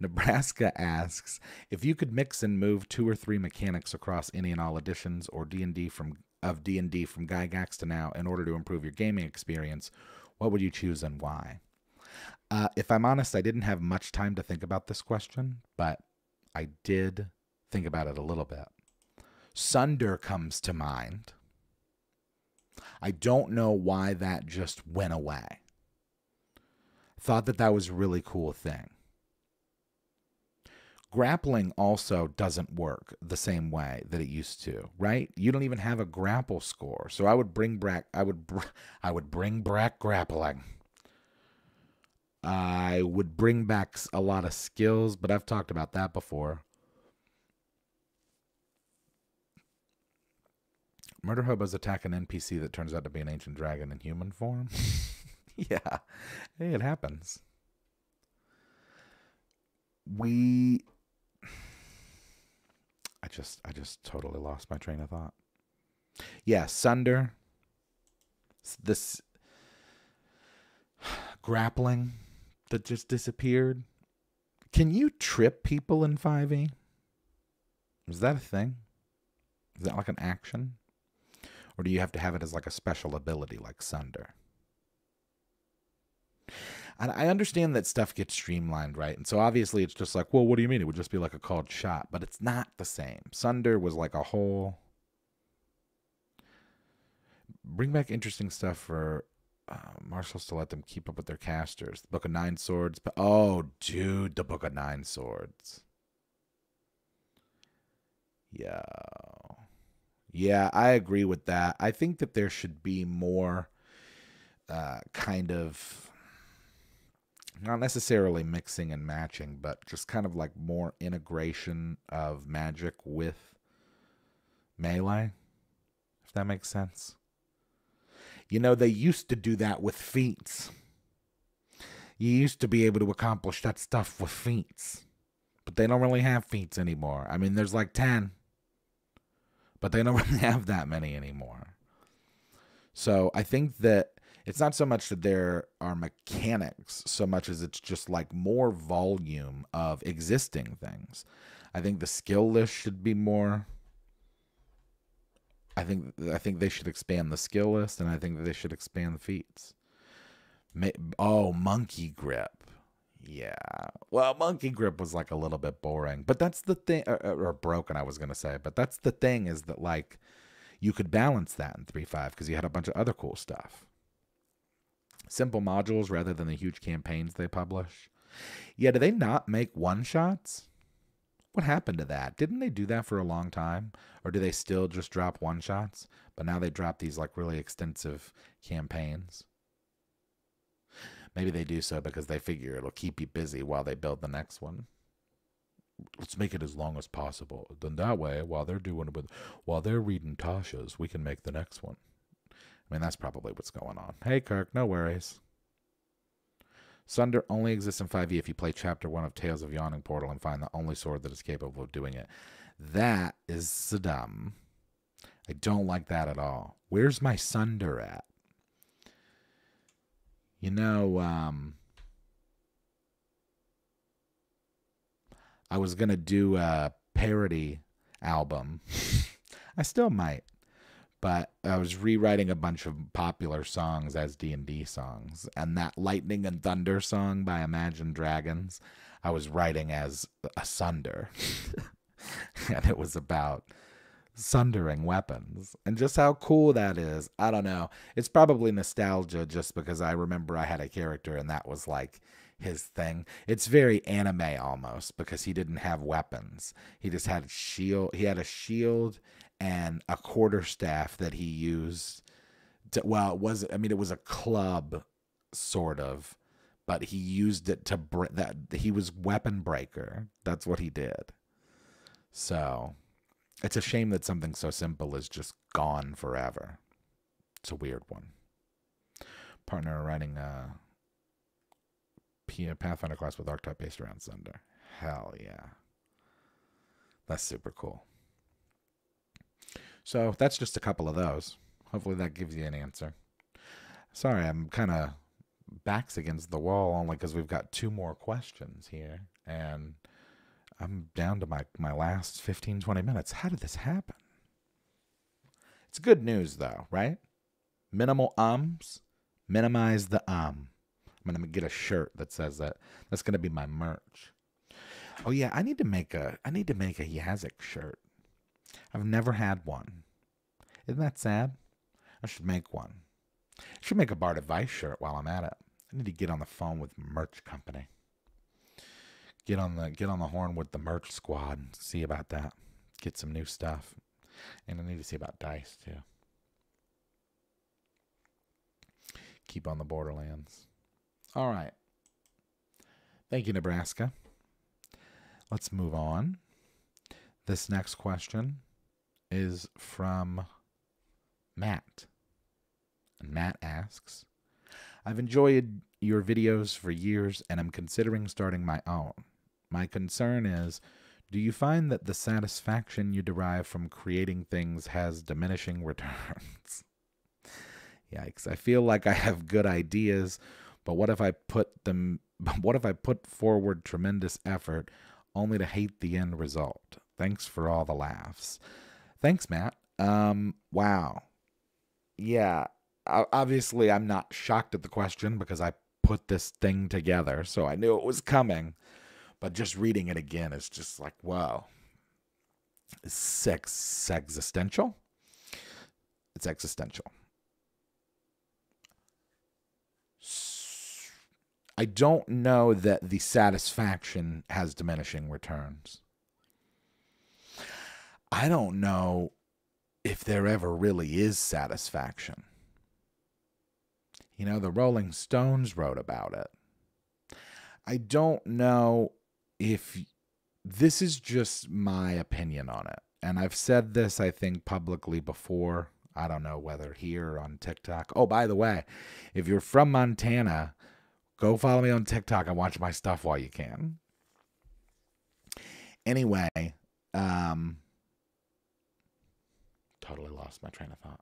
Nebraska asks, if you could mix and move 2 or 3 mechanics across any and all editions or D&D from Gygax to now in order to improve your gaming experience, what would you choose and why? If I'm honest, I didn't have much time to think about this question, but I did think about it a little bit. Sunder comes to mind. I don't know why that just went away. Thought that was a really cool thing. Grappling also doesn't work the same way that it used to, right? You don't even have a grapple score. So I would bring back grappling. I would bring back a lot of skills, but I've talked about that before. Murder hobos attack an NPC that turns out to be an ancient dragon in human form. Yeah. Hey, it happens. I just totally lost my train of thought. Yeah, Sunder. This grappling that just disappeared. Can you trip people in 5e? Is that a thing? Is that like an action? Or do you have to have it as like a special ability like Sunder? And I understand that stuff gets streamlined, right? And so obviously it's just like, well, what do you mean? It would just be like a called shot, but it's not the same. Sunder was like a whole... Bring back interesting stuff for marshals to let them keep up with their casters. The Book of Nine Swords. Oh, dude, the Book of Nine Swords. Yeah. Yeah, I agree with that. I think that there should be more kind of, not necessarily mixing and matching, but just kind of like more integration of magic with melee, if that makes sense. You know, they used to do that with feats. You used to be able to accomplish that stuff with feats. But they don't really have feats anymore. I mean, there's like 10. But they don't really have that many anymore. So I think that it's not so much that there are mechanics so much as it's just like more volume of existing things. I think the skill list should be more... I think they should expand the skill list, and I think that they should expand the feats. Monkey grip. Yeah. Well, monkey grip was like a little bit boring, but that's the thing, or broken, I was going to say, but that's the thing, is that like you could balance that in 3.5 because you had a bunch of other cool stuff. Simple modules rather than the huge campaigns they publish. Yeah, do they not make one-shots? What happened to that? Didn't they do that for a long time? Or do they still just drop one-shots? But now they drop these like really extensive campaigns. Maybe they do so because they figure it'll keep you busy while they build the next one. Let's make it as long as possible. Then that way, while they're reading Tasha's, we can make the next one. I mean, that's probably what's going on. Hey, Kirk, no worries. Sunder only exists in 5e if you play Chapter 1 of Tales of Yawning Portal and find the only sword that is capable of doing it. That is dumb. I don't like that at all. Where's my Sunder at? You know, I was going to do a parody album. I still might. But I was rewriting a bunch of popular songs as D&D songs. And that Lightning and Thunder song by Imagine Dragons, I was writing as a Sunder. And it was about sundering weapons. And just how cool that is, I don't know. It's probably nostalgia just because I remember I had a character and that was like his thing. It's very anime almost because he didn't have weapons. He just had a shield. He had a shield and a quarterstaff that he used to, well, it was a club sort of, but he used it to that he was weapon breaker. That's what he did. So it's a shame that something so simple is just gone forever. It's a weird one. Partner writing a Pathfinder class with archetype based around Sunder. Hell yeah. That's super cool. So that's just a couple of those. Hopefully that gives you an answer. Sorry, I'm kind of backs against the wall only because we've got 2 more questions here. And I'm down to my last 15, 20 minutes. How did this happen? It's good news, though, right? Minimal ums. Minimize the I'm going to get a shirt that says that. That's going to be my merch. Oh, yeah, I need to make a Yazik shirt. I've never had one. Isn't that sad? I should make one. I should make a bardadvice shirt while I'm at it. I need to get on the phone with merch company. Get on the horn with the merch squad and see about that. Get some new stuff. And I need to see about dice too. Keep on the borderlands. All right. Thank you, Nebraska. Let's move on. This next question is from Matt. And Matt asks, I've enjoyed your videos for years and I'm considering starting my own. My concern is, do you find that the satisfaction you derive from creating things has diminishing returns? Yikes. I feel like I have good ideas, but what if I put forward tremendous effort only to hate the end result? Thanks for all the laughs. Thanks, Matt. Wow. yeah, obviously I'm not shocked at the question because I put this thing together, so I knew it was coming. But just reading it again is just like, whoa. Sex existential? It's existential. I don't know that the satisfaction has diminishing returns. I don't know if there ever really is satisfaction. You know, the Rolling Stones wrote about it. I don't know if this is just my opinion on it. And I've said this, I think, publicly before. I don't know whether here or on TikTok. Oh, by the way, if you're from Montana, go follow me on TikTok and watch my stuff while you can. Anyway, totally lost my train of thought.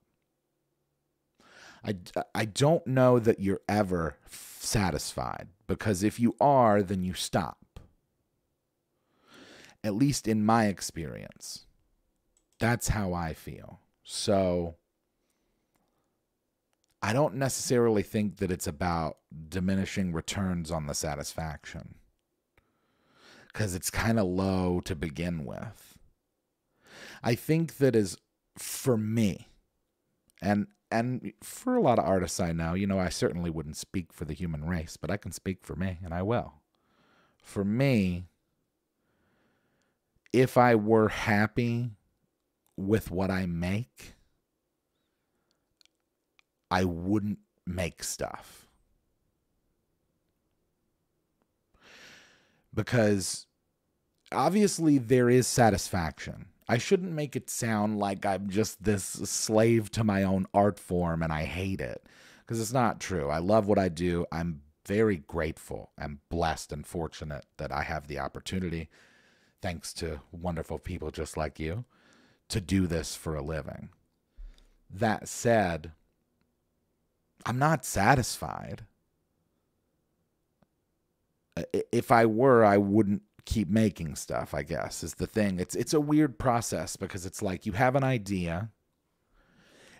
I don't know that you're ever satisfied, because if you are, then you stop. At least in my experience. That's how I feel. So I don't necessarily think that it's about diminishing returns on the satisfaction, because it's kind of low to begin with. I think that is, for me, and for a lot of artists I know, you know, I certainly wouldn't speak for the human race, but I can speak for me, and I will. For me, if I were happy with what I make, I wouldn't make stuff. Because obviously there is satisfaction. I shouldn't make it sound like I'm just this slave to my own art form and I hate it, because it's not true. I love what I do. I'm very grateful and blessed and fortunate that I have the opportunity, thanks to wonderful people just like you, to do this for a living. That said, I'm not satisfied. If I were, I wouldn't keep making stuff, I guess, is the thing. It's a weird process, because it's like you have an idea,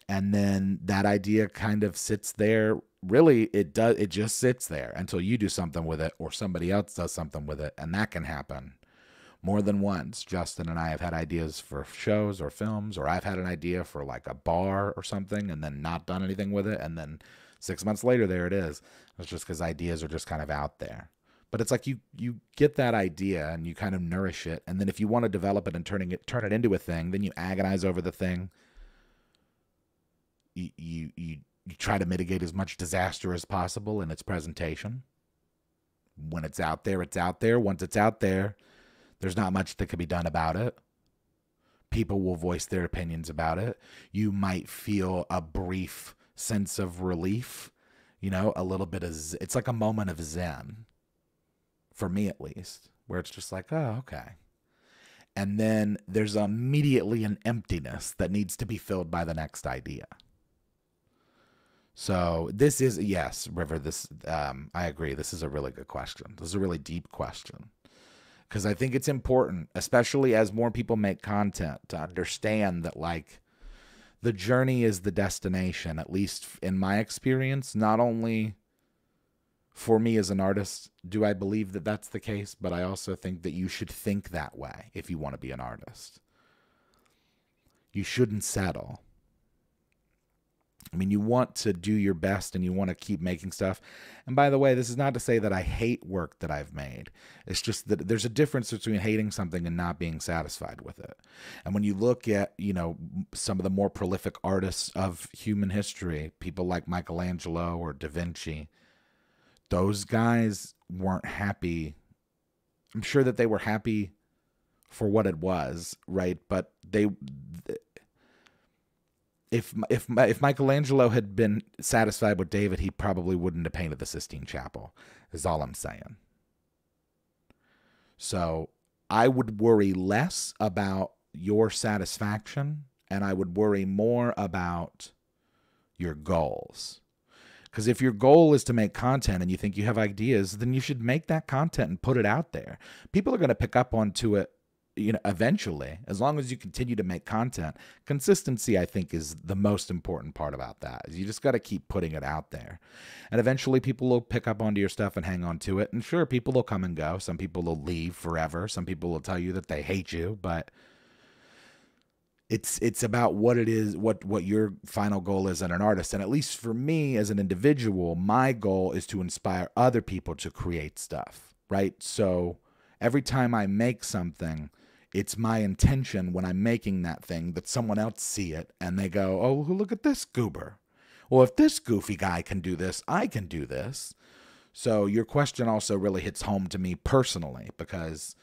and then that idea kind of sits there. Really, it just sits there until you do something with it, or somebody else does something with it, and that can happen more than once. Justin and I have had ideas for shows or films, or I've had an idea for like a bar or something and then not done anything with it, and then 6 months later, there it is. It's just because ideas are just kind of out there. But it's like you get that idea and you kind of nourish it, and then if you want to develop it and turn it into a thing, then you agonize over the thing. You try to mitigate as much disaster as possible in its presentation. When it's out there, it's out there. Once it's out there, there's not much that can be done about it. People will voice their opinions about it. You might feel a brief sense of relief, you know, a little bit of, it's like a moment of zen. For me, at least, where it's just like, oh, okay. And then there's immediately an emptiness that needs to be filled by the next idea. So this is, yes, River, I agree. This is a really good question. This is a really deep question, because I think it's important, especially as more people make content, to understand that, like, the journey is the destination, at least in my experience. Not only for me as an artist do I believe that that's the case, but I also think that you should think that way if you want to be an artist. You shouldn't settle. I mean, you want to do your best and you want to keep making stuff. And by the way, this is not to say that I hate work that I've made. It's just that there's a difference between hating something and not being satisfied with it. And when you look at, you know, some of the more prolific artists of human history, people like Michelangelo or Da Vinci, those guys weren't happy. I'm sure that they were happy for what it was, right? But if Michelangelo had been satisfied with David, he probably wouldn't have painted the Sistine Chapel, is all I'm saying. So I would worry less about your satisfaction, and I would worry more about your goals. Because if your goal is to make content and you think you have ideas, then you should make that content and put it out there. People are going to pick up onto it eventually, as long as you continue to make content, consistency, I think, is the most important part about that. Is you just got to keep putting it out there. And eventually people will pick up onto your stuff and hang on to it. And sure, people will come and go. Some people will leave forever. Some people will tell you that they hate you, but it's about what it is, what your final goal is as an artist. And at least for me as an individual, my goal is to inspire other people to create stuff, right? So every time I make something, it's my intention when I'm making that thing that someone else see it and they go, oh, look at this goober. Well, if this goofy guy can do this, I can do this. So your question also really hits home to me personally, because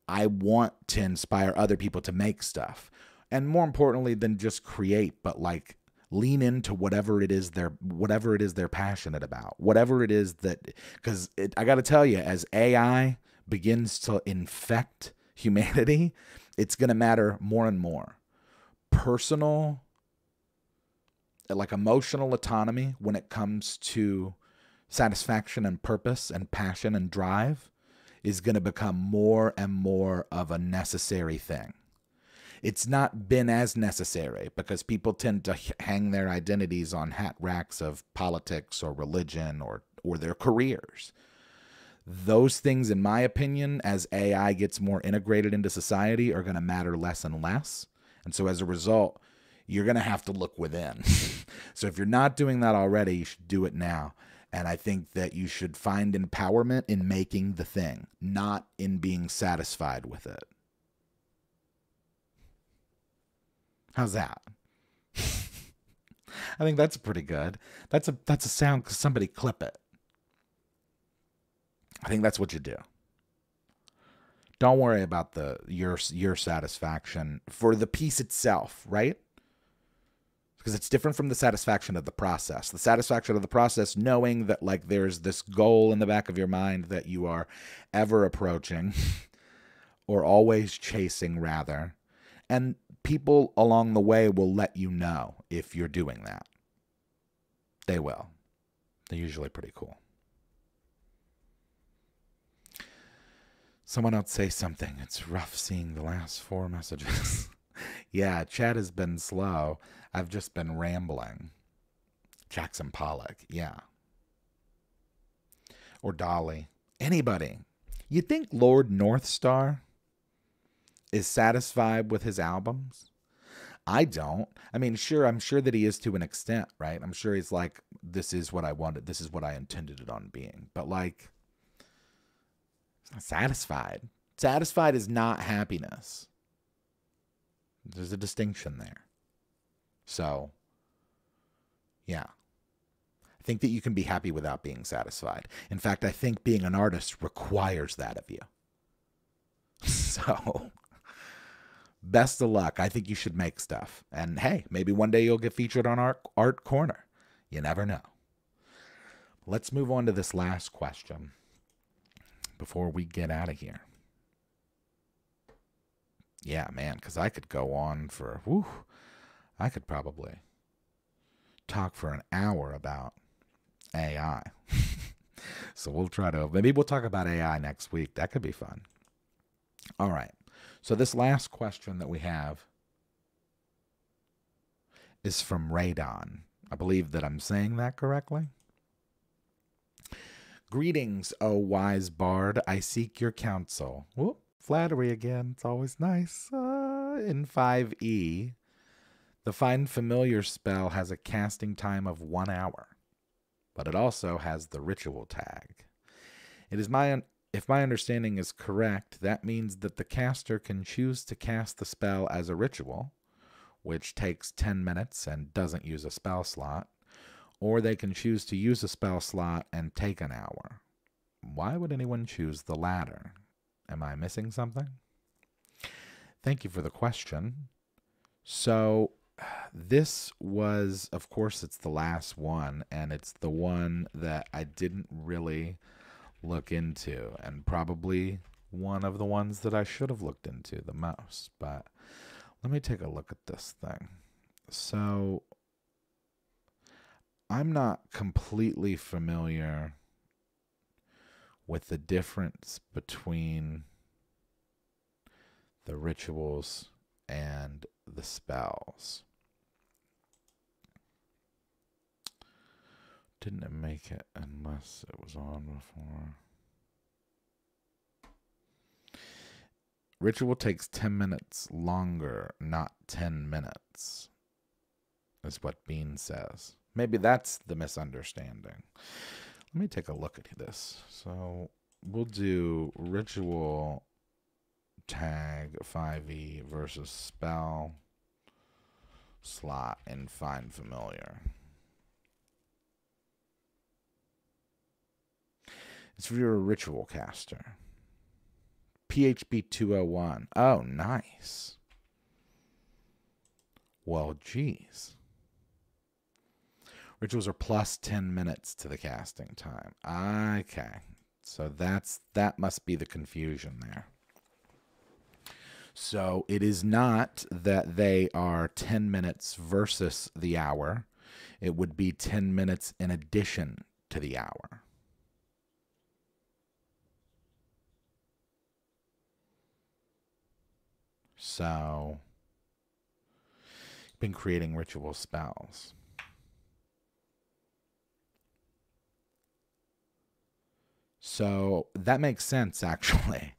I want to inspire other people to make stuff. And more importantly than just create, but like lean into whatever it is they're passionate about, whatever it is that, because I got to tell you, as AI begins to infect humanity, it's going to matter more and more. Personal, like emotional autonomy when it comes to satisfaction and purpose and passion and drive is going to become more and more of a necessary thing. It's not been as necessary because people tend to hang their identities on hat racks of politics or religion or their careers. Those things, in my opinion, as AI gets more integrated into society, are going to matter less and less. And so as a result, you're going to have to look within. So if you're not doing that already, you should do it now. And I think that you should find empowerment in making the thing, not in being satisfied with it. How's that? I think that's pretty good. That's a sound, because somebody clip it. I think that's what you do. Don't worry about your satisfaction for the piece itself, right? Because it's different from the satisfaction of the process. The satisfaction of the process, knowing that like there's this goal in the back of your mind that you are ever approaching or always chasing rather. And people along the way will let you know if you're doing that. They will. They're usually pretty cool. Someone else say something. It's rough seeing the last 4 messages. Yeah, chat has been slow. I've just been rambling. Jackson Pollock, yeah. Or Dolly. Anybody. You think Lord Northstar is satisfied with his albums? I don't. I mean, sure, I'm sure that he is to an extent, right? I'm sure he's like, this is what I wanted. This is what I intended it on being. But like, he's not satisfied. Satisfied is not happiness. There's a distinction there. So, yeah. I think that you can be happy without being satisfied. In fact, I think being an artist requires that of you. So, best of luck. I think you should make stuff. And hey, maybe one day you'll get featured on Art Corner. You never know. Let's move on to this last question before we get out of here. Yeah, man, because I could go on for, I could probably talk for an hour about AI. So maybe we'll talk about AI next week. That could be fun. All right. So this last question that we have is from Radon. I believe that I'm saying that correctly. Greetings, O wise bard. I seek your counsel. Whoop. Flattery again. It's always nice. In 5e, the Find Familiar spell has a casting time of 1 hour, but it also has the ritual tag. If my understanding is correct, that means that the caster can choose to cast the spell as a ritual, which takes 10 minutes and doesn't use a spell slot, or they can choose to use a spell slot and take an hour. Why would anyone choose the latter? Am I missing something? Thank you for the question. So this was, of course, it's the last one, and it's the one that I didn't really look into, and probably one of the ones that I should have looked into the most. But let me take a look at this thing. So I'm not completely familiar with the difference between the rituals and the spells. Didn't it make it unless it was on before? Ritual takes 10 minutes longer, not 10 minutes, is what Bean says. Maybe that's the misunderstanding. Let me take a look at this. So we'll do ritual tag 5e versus spell slot and find familiar. It's for your ritual caster. PHP 201. Oh, nice. Well, geez. Rituals are plus 10 minutes to the casting time. Okay. So that must be the confusion there. So it is not that they are 10 minutes versus the hour. It would be 10 minutes in addition to the hour. So, been creating ritual spells. So that makes sense, actually,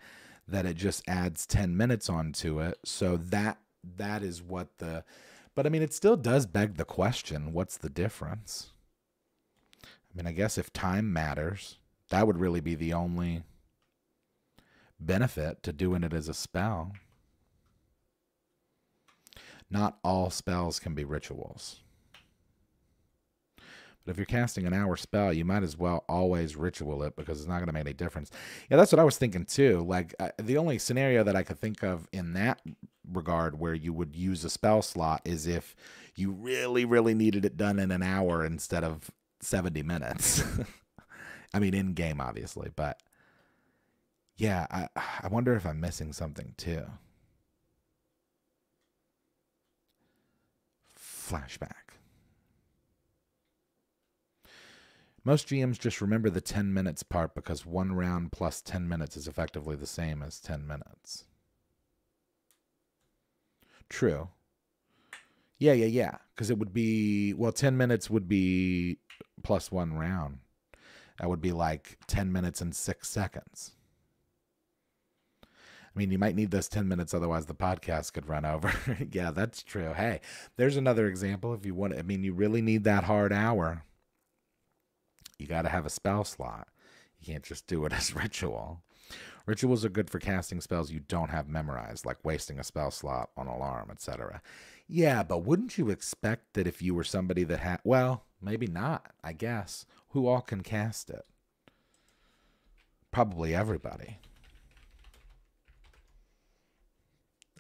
that it just adds 10 minutes onto it. So that is what the... But, I mean, it still does beg the question, what's the difference? I mean, I guess if time matters, that would really be the only benefit to doing it as a spell. Not all spells can be rituals. But if you're casting an hour spell, you might as well always ritual it because it's not going to make any difference. Yeah, that's what I was thinking too. Like, the only scenario that I could think of in that regard where you would use a spell slot is if you really, really needed it done in an hour instead of 70 minutes. I mean, in game, obviously. But, yeah, I wonder if I'm missing something too. Flashback. Most GMs just remember the 10 minutes part because one round plus 10 minutes is effectively the same as 10 minutes. True. Yeah. Because it would be, well, 10 minutes would be plus one round. That would be like 10 minutes and 6 seconds. I mean, you might need those 10 minutes, otherwise the podcast could run over. Yeah, that's true. Hey, there's another example if you want. I mean, you really need that hard hour. You got to have a spell slot. You can't just do it as ritual. Rituals are good for casting spells you don't have memorized, like wasting a spell slot on alarm, etc. Yeah, but wouldn't you expect that if you were somebody that had, well, maybe not, I guess. Who all can cast it? Probably everybody.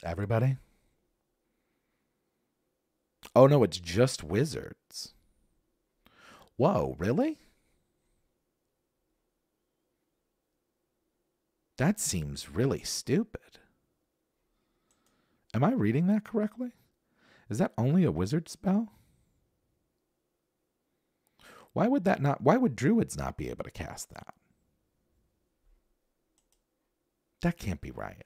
Everybody? Oh, no, it's just wizards. Whoa, really? That seems really stupid. Am I reading that correctly? Is that only a wizard spell? Why would druids not be able to cast that? That can't be right.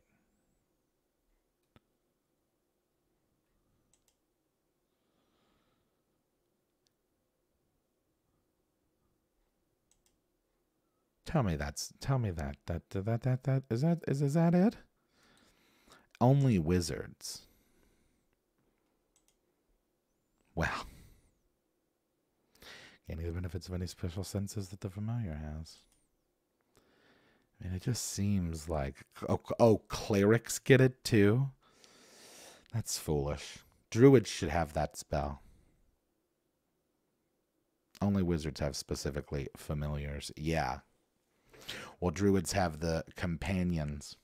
Tell me that is that it? Only wizards. Well, any of the benefits of any special senses that the familiar has. I mean, it just seems like, oh, clerics get it too? That's foolish. Druids should have that spell. Only wizards have specifically familiars. Yeah. Well, druids have the companions.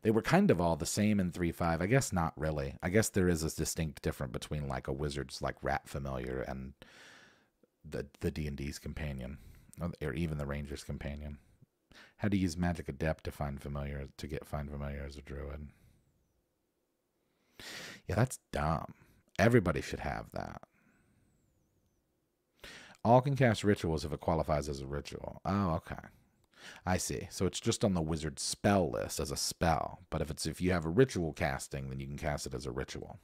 They were kind of all the same in 3.5. I guess not really. I guess there is a distinct difference between like a wizard's like rat familiar and the D&D's companion, or even the ranger's companion. How to use magic adept to find familiar as a druid. Yeah, that's dumb. Everybody should have that. All can cast rituals if it qualifies as a ritual. Oh, okay. I see. So it's just on the wizard spell list as a spell. But if you have a ritual casting, then you can cast it as a ritual.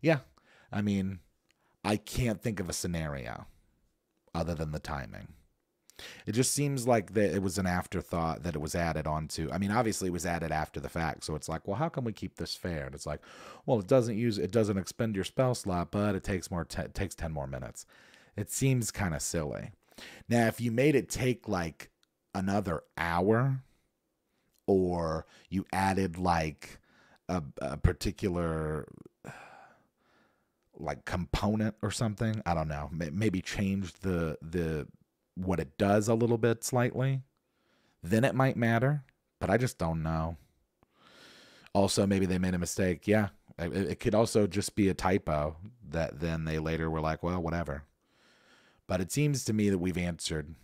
Yeah. I mean, I can't think of a scenario other than the timing. It just seems like that it was an afterthought that it was added onto. I mean, obviously it was added after the fact, so it's like, well, how can we keep this fair? And it's like, well, it doesn't expend your spell slot, but it takes it takes 10 more minutes. It seems kind of silly. Now, if you made it take like another hour, or you added like a particular like component or something, I don't know, maybe changed the what it does a little bit slightly, then it might matter, but I just don't know. Also, maybe they made a mistake. Yeah, it could also just be a typo that then they later were like, well, whatever. But it seems to me that we've answered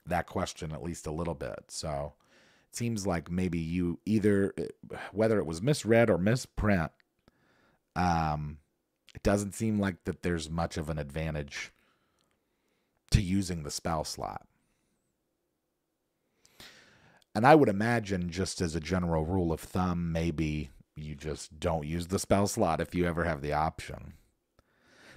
that question at least a little bit. So it seems like maybe you either, whether it was misread or misprint, it doesn't seem like that there's much of an advantage to using the spell slot. And I would imagine, just as a general rule of thumb, maybe you just don't use the spell slot if you ever have the option.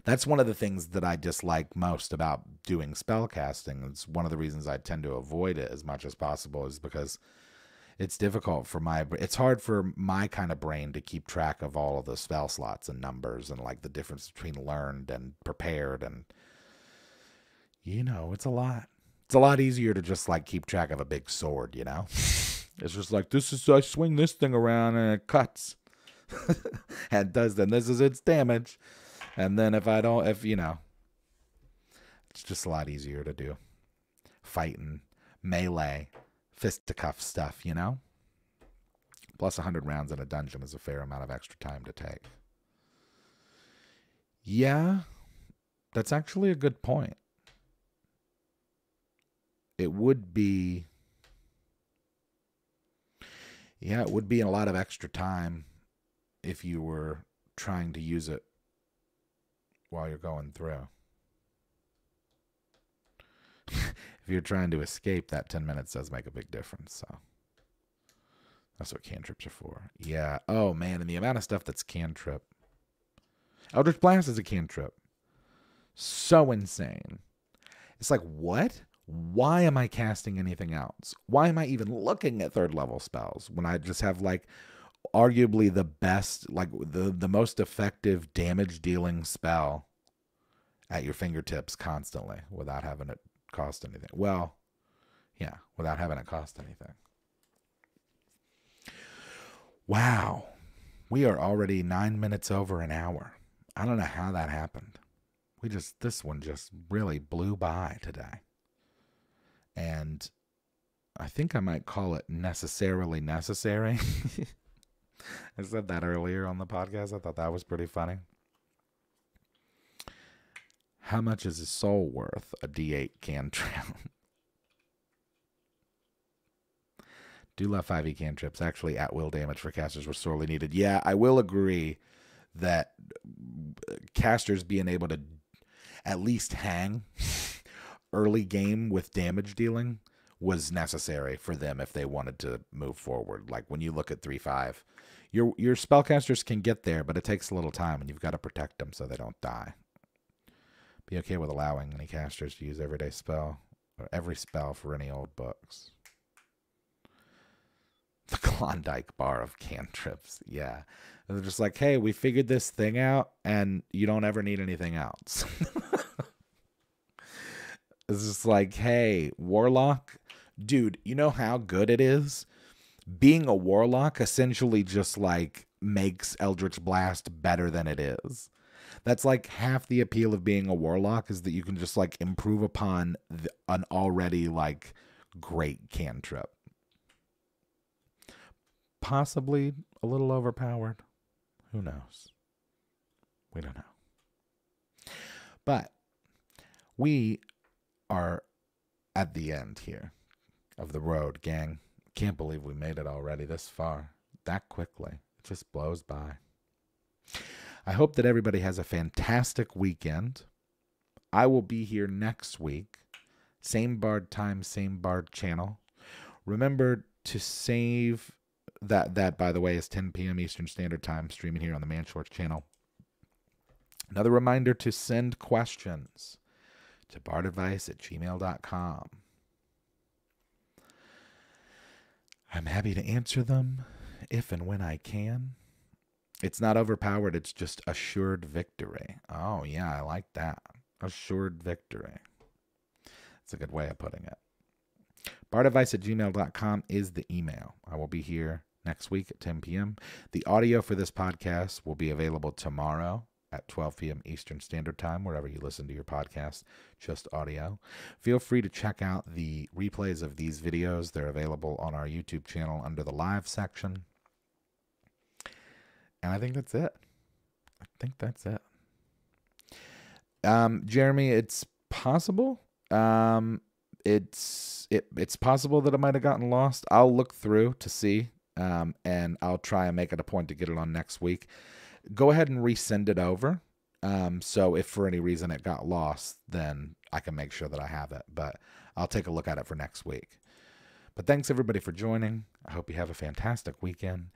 That's one of the things that I dislike most about doing spell casting. It's one of the reasons I tend to avoid it as much as possible, is because it's difficult for it's hard for my kind of brain to keep track of all of the spell slots and numbers and like the difference between learned and prepared, and it's a lot. It's a lot easier to just like keep track of a big sword, It's just like, I swing this thing around and it cuts. And this is its damage. And then it's just a lot easier to do. Fighting, melee, fisticuff stuff, Plus 100 rounds in a dungeon is a fair amount of extra time to take. Yeah, that's actually a good point. It would be a lot of extra time if you were trying to use it while you're going through. If you're trying to escape, that 10 minutes does make a big difference. So that's what cantrips are for. Yeah. Oh, man. And the amount of stuff that's cantrip. Eldritch Blast is a cantrip. So insane. It's like, what? Why am I casting anything else? Why am I even looking at third level spells when I just have like arguably the best, like the most effective damage dealing spell at your fingertips constantly without having it cost anything? Well, yeah, without having it cost anything. Wow. We are already 9 minutes over an hour. I don't know how that happened. This one just really blew by today. And I think I might call it necessarily necessary. I said that earlier on the podcast. I thought that was pretty funny. How much is a soul worth? A D8 cantrip. Do love 5e cantrips. Actually, at-will damage for casters was sorely needed. Yeah, I will agree that casters being able to at least hang early game with damage dealing was necessary for them if they wanted to move forward. Like when you look at 3-5, your spellcasters can get there, but it takes a little time, and you've got to protect them so they don't die. Be okay with allowing any casters to use every spell for any old books. The Klondike bar of cantrips. Yeah. They're just like, hey, we figured this thing out, and you don't ever need anything else. It's just like, hey, warlock, dude, you know how good it is? Being a warlock essentially just like makes Eldritch Blast better than it is. That's like half the appeal of being a warlock, is that you can just like improve upon an already like great cantrip. Possibly a little overpowered. Who knows? We don't know. But we are at the end here of the road, gang. Can't believe we made it already this far. That quickly. It just blows by. I hope that everybody has a fantastic weekend. I will be here next week Same bard time, same bard channel. Remember to save that, by the way, is 10 p.m. Eastern Standard Time, streaming here on the Man Shorts channel. Another reminder to send questions to bardadvice@gmail.com. I'm happy to answer them if and when I can. It's not overpowered, it's just assured victory. Oh, yeah, I like that. Assured victory. That's a good way of putting it. bardadvice@gmail.com is the email. I will be here next week at 10 p.m. The audio for this podcast will be available tomorrow at 12 p.m. Eastern Standard Time, wherever you listen to your podcast, just audio. Feel free to check out the replays of these videos. They're available on our YouTube channel under the live section. And I think that's it. Jeremy, it's possible. It's possible that it might have gotten lost. I'll look through to see, and I'll try and make it a point to get it on next week. Go ahead and resend it over. So if for any reason it got lost, then I can make sure that I have it. But I'll take a look at it for next week. But thanks everybody for joining. I hope you have a fantastic weekend.